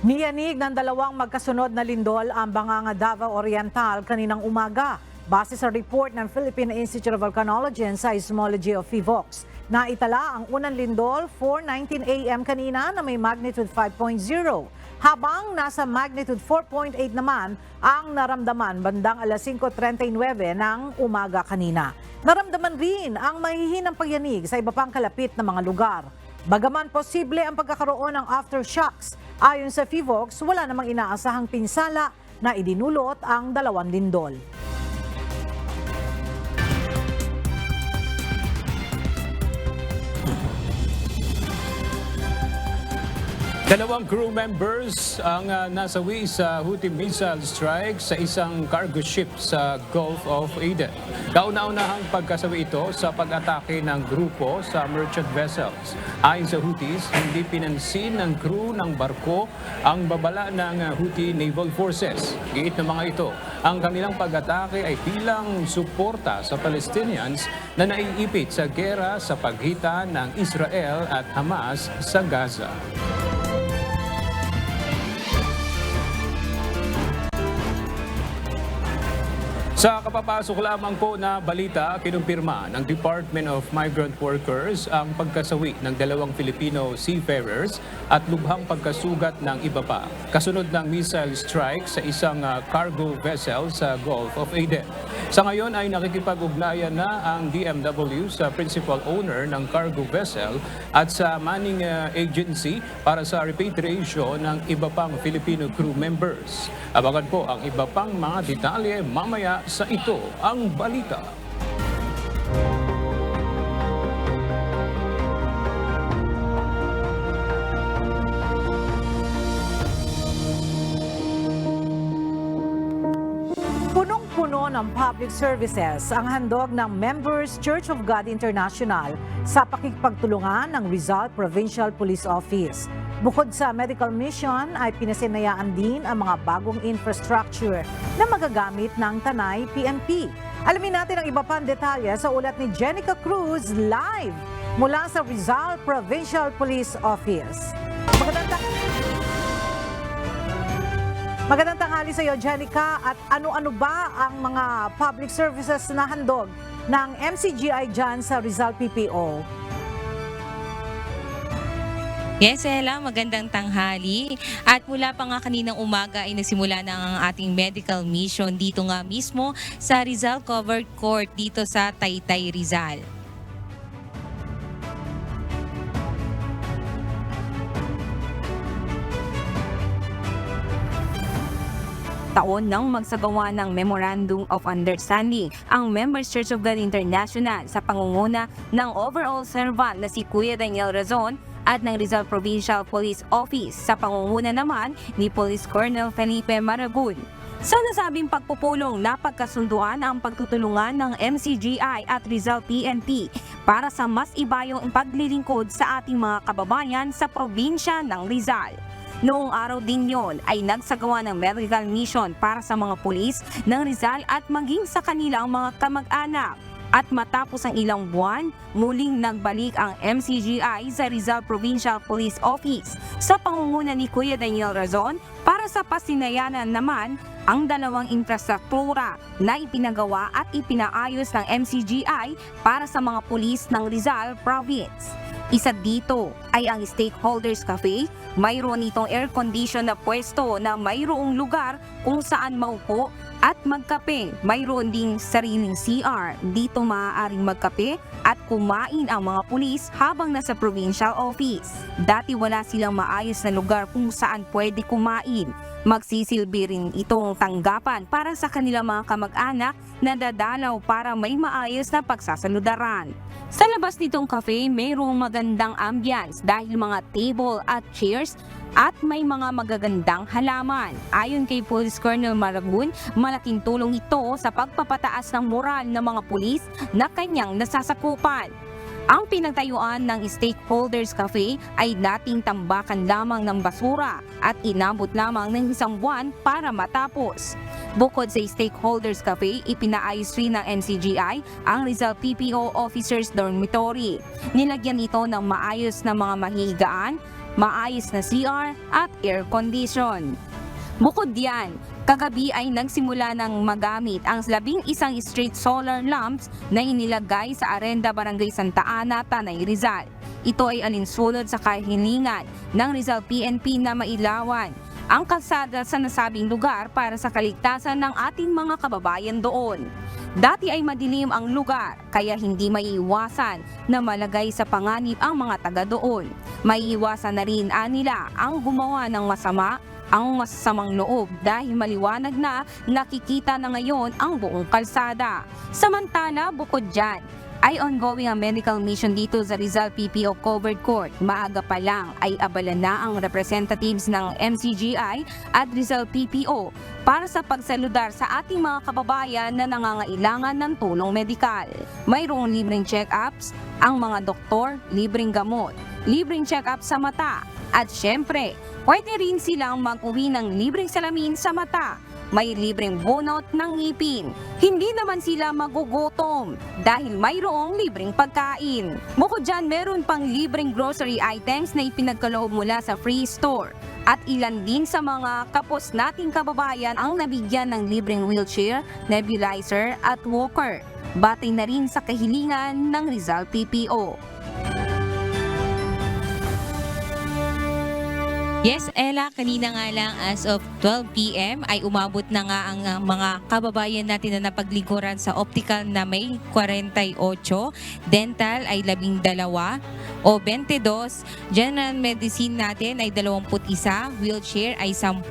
Niyanig ng 2 magkasunod na lindol ang Banganga, Davao Oriental kaninang umaga. Base sa report ng Philippine Institute of Volcanology and Seismology of PHIVOLCS, naitala ang unang lindol 4:19 a.m. kanina na may magnitude 5.0, habang nasa magnitude 4.8 naman ang naramdaman bandang alas 5:39 ng umaga kanina. Naramdaman rin ang mahihinang pagyanig sa iba pang kalapit na mga lugar. Bagaman posible ang pagkakaroon ng aftershocks, ayon sa PHIVOLCS, wala namang inaasahang pinsala na idinulot ang 2 lindol. Dalawang crew members ang nasawi sa Houthi missile strike sa isang cargo ship sa Gulf of Aden. Kauna-unahang pagkasawi ito sa pag-atake ng grupo sa merchant vessels. Ayon sa Houthis, hindi pinansin ng crew ng barko ang babala ng Houthi Naval Forces. Giit ng mga ito, ang kanilang pag-atake ay bilang suporta sa Palestinians na naiipit sa gera sa pagitan ng Israel at Hamas sa Gaza. Sa kapapasok lamang po na balita, kinumpirma ng Department of Migrant Workers ang pagkasawi ng dalawang Filipino seafarers at lubhang pagkasugat ng iba pa, kasunod ng missile strike sa isang cargo vessel sa Gulf of Aden. Sa ngayon ay nakikipag-ugnayan na ang DMW sa principal owner ng cargo vessel at sa manning agency para sa repatriation ng iba pang Filipino crew members. Abangan po ang iba pang mga detalye mamaya sa Ito Ang Balita. Punong-puno ng public services ang handog ng Members Church of God International sa pakikipagtulungan ng Rizal Provincial Police Office. Bukod sa medical mission ay pinasinayaan din ang mga bagong infrastructure na magagamit ng Tanay PNP. Alamin natin ang iba pang detalye sa ulat ni Jenica Cruz live mula sa Rizal Provincial Police Office. Magandang tanghali sa iyo, Jenica. At ano-ano ba ang mga public services na handog ng MCGI dyan sa Rizal PPO? Yes, Ella, magandang tanghali. At mula pa nga kaninang umaga ay nagsimula na ang ating medical mission dito nga mismo sa Rizal Covered Court dito sa Taytay, Rizal. Taon nang magsagawa ng Memorandum of Understanding ang Members Church of God International sa pangunguna ng overall servant na si Kuya Daniel Razon at ng Rizal Provincial Police Office sa pangunguna naman ni Police Colonel Felipe Maragun. Sa nasabing pagpupulong, napagkasunduan ang pagtutulungan ng MCGI at Rizal PNP para sa mas ibayong paglilingkod sa ating mga kababayan sa probinsya ng Rizal. Noong araw din yon ay nagsagawa ng medical mission para sa mga pulis ng Rizal at maging sa kanilang mga kamag-anak. At matapos ang ilang buwan, muling nagbalik ang MCGI sa Rizal Provincial Police Office sa pangunguna ni Kuya Daniel Razon para sa pasinayanan naman ang dalawang infrastruktura na ipinagawa at ipinaayos ng MCGI para sa mga pulis ng Rizal Province. Isa dito ay ang Stakeholders Cafe. Mayroon itong air-conditioned na pwesto na mayroong lugar kung saan maupo at magkape. Mayroon ding sariling CR. Dito maaaring magkape at kumain ang mga pulis habang nasa provincial office. Dati wala silang maayos na lugar kung saan pwede kumain. Magsisilbi rin itong tanggapan para sa kanilang mga kamag-anak na dadalaw para may maayos na pagsasaludaran. Sa labas nitong cafe, mayroong magandang ambience dahil mga table at chairs at may mga magagandang halaman. Ayon kay Police Colonel Maragun, malaking tulong ito sa pagpapataas ng moral ng mga pulis na kanyang nasasakupan. Ang pinagtayuan ng Stakeholders Cafe ay dating tambakan lamang ng basura at inabot lamang ng isang buwan para matapos. Bukod sa Stakeholders Cafe, ipinaayos rin ng NCGI ang Rizal PPO Officers Dormitory. Nilagyan ito ng maayos na mga mahihigaan, maayos na CR at air condition. Bukod diyan, kagabi ay nagsimula ng magamit ang 11 straight solar lamps na inilagay sa Arenda Barangay Santa Ana, Tanay, Rizal. Ito ay alinsulod sa kahilingan ng Rizal PNP na mailawan ang kalsada sa nasabing lugar para sa kaligtasan ng ating mga kababayan doon. Dati ay madilim ang lugar, kaya hindi maiiwasan na malagay sa panganib ang mga taga doon. Maiiwasan na rin nila ang gumawa ng masama, ang masasamang loob dahil maliwanag na nakikita na ngayon ang buong kalsada. Samantala, bukod dyan, ay ongoing ang medical mission dito sa Rizal PPO Covered Court. Maaga pa lang ay abala na ang representatives ng MCGI at Rizal PPO para sa pagsaludar sa ating mga kababayan na nangangailangan ng tulong medikal. Mayroong libreng check-ups, ang mga doktor, libreng gamot, libreng check-up sa mata, at syempre, pwede rin silang mag-uwi ng libreng salamin sa mata. May libreng bunot ng ngipin. Hindi naman sila magugutom dahil mayroong libreng pagkain. Bukod dyan, meron pang libreng grocery items na ipinagkaloob mula sa free store. At ilan din sa mga kapos nating kababayan ang nabigyan ng libreng wheelchair, nebulizer at walker. Batay na rin sa kahilingan ng Rizal PPO. Yes, Ella, kanina nga lang as of 12 p.m. ay umabot na nga ang mga kababayan natin na napaglingkuran sa optical na may 48, dental ay 12 o 22, general medicine natin ay 21, wheelchair ay 10,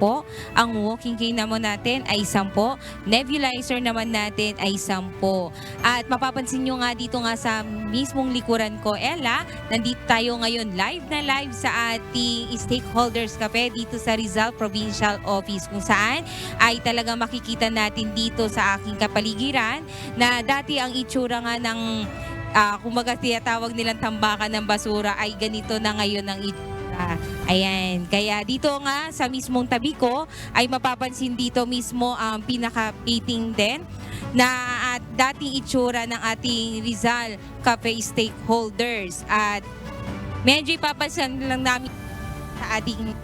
ang walking cane naman natin ay 10, nebulizer naman natin ay 10. At mapapansin nyo nga dito nga sa mismong likuran ko, Ella, nandito tayo ngayon live sa ating stakeholder Cafe dito sa Rizal Provincial Office, kung saan ay talaga makikita natin dito sa aking kapaligiran na dati ang itsura nga ng kumbaga tinatawag nilang tambakan ng basura ay ganito na ngayon ang itsura. Ayan, kaya dito nga sa mismong tabi ko ay mapapansin dito mismo ang pinaka-painting din na at dating itsura ng ating Rizal Cafe stakeholders, at medyo ipapansin lang namin sa ating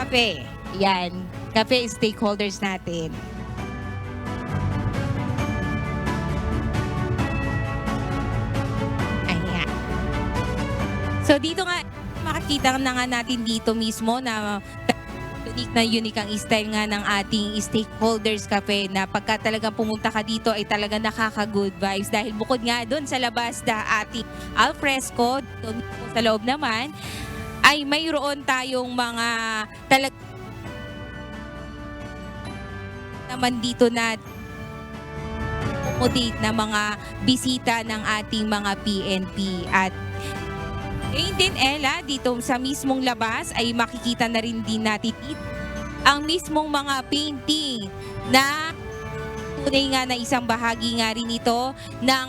kape. Yan, kape stakeholders natin. Ayan. So dito nga, makikita na nga natin dito mismo na unique ang style nga ng ating stakeholders cafe, na pagka talagang pumunta ka dito ay talaga nakaka-good vibes dahil bukod nga doon sa labas na ating alfresco, doon sa loob naman ay mayroon tayong mga naman dito na accommodate na mga bisita ng ating mga PNP. At ngayon din, Ella, dito sa mismong labas ay makikita na rin din natin ang mismong mga painting na tunay nga na isang bahagi nga rin ito ng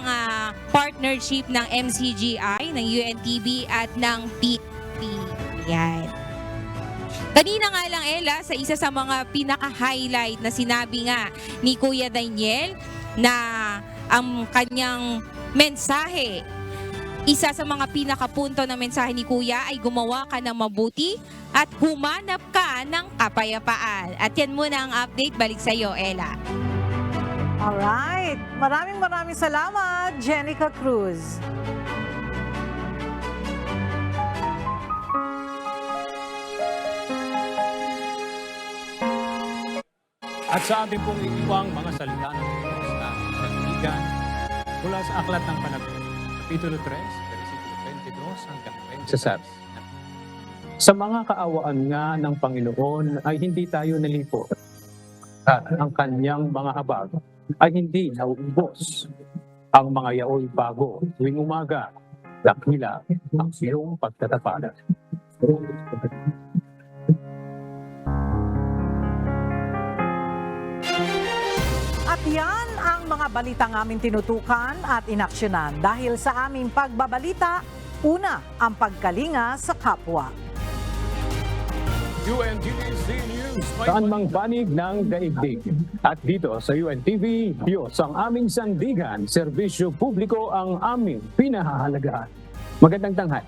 partnership ng MCGI, ng UNTV at ng PNP. Yan. Kanina nga lang, Ella, sa isa sa mga pinaka-highlight na sinabi nga ni Kuya Daniel na ang kanyang mensahe, isa sa mga pinakapunto ng mensahe ni Kuya ay gumawa ka ng mabuti at humanap ka ng kapayapaan. At yan muna ang update. Balik sa iyo, Ella. Alright. Maraming salamat, Jenica Cruz. At sa ating pong iniwang mga salita ng Diyos na sandigan mula sa Aklat ng Panahon, Kapitulo 3, versikulo 22 hanggang 27. Sa mga kaawaan nga ng Panginoon ay hindi tayo nalipot, at ang kanyang mga habag ay hindi nauubos. Ang mga yaoy bago tuwing umaga, dakila ang iyong pagtatapalan. At yan ang mga balitang aming tinutukan at inaksyonan dahil sa aming pagbabalita, una ang pagkalinga sa kapwa. UNTV News, saan mang panig ng daigdig. At dito sa UNTV, Diyos ang aming sandigan, serbisyo publiko ang aming pinahahalagahan. Magandang tanghali.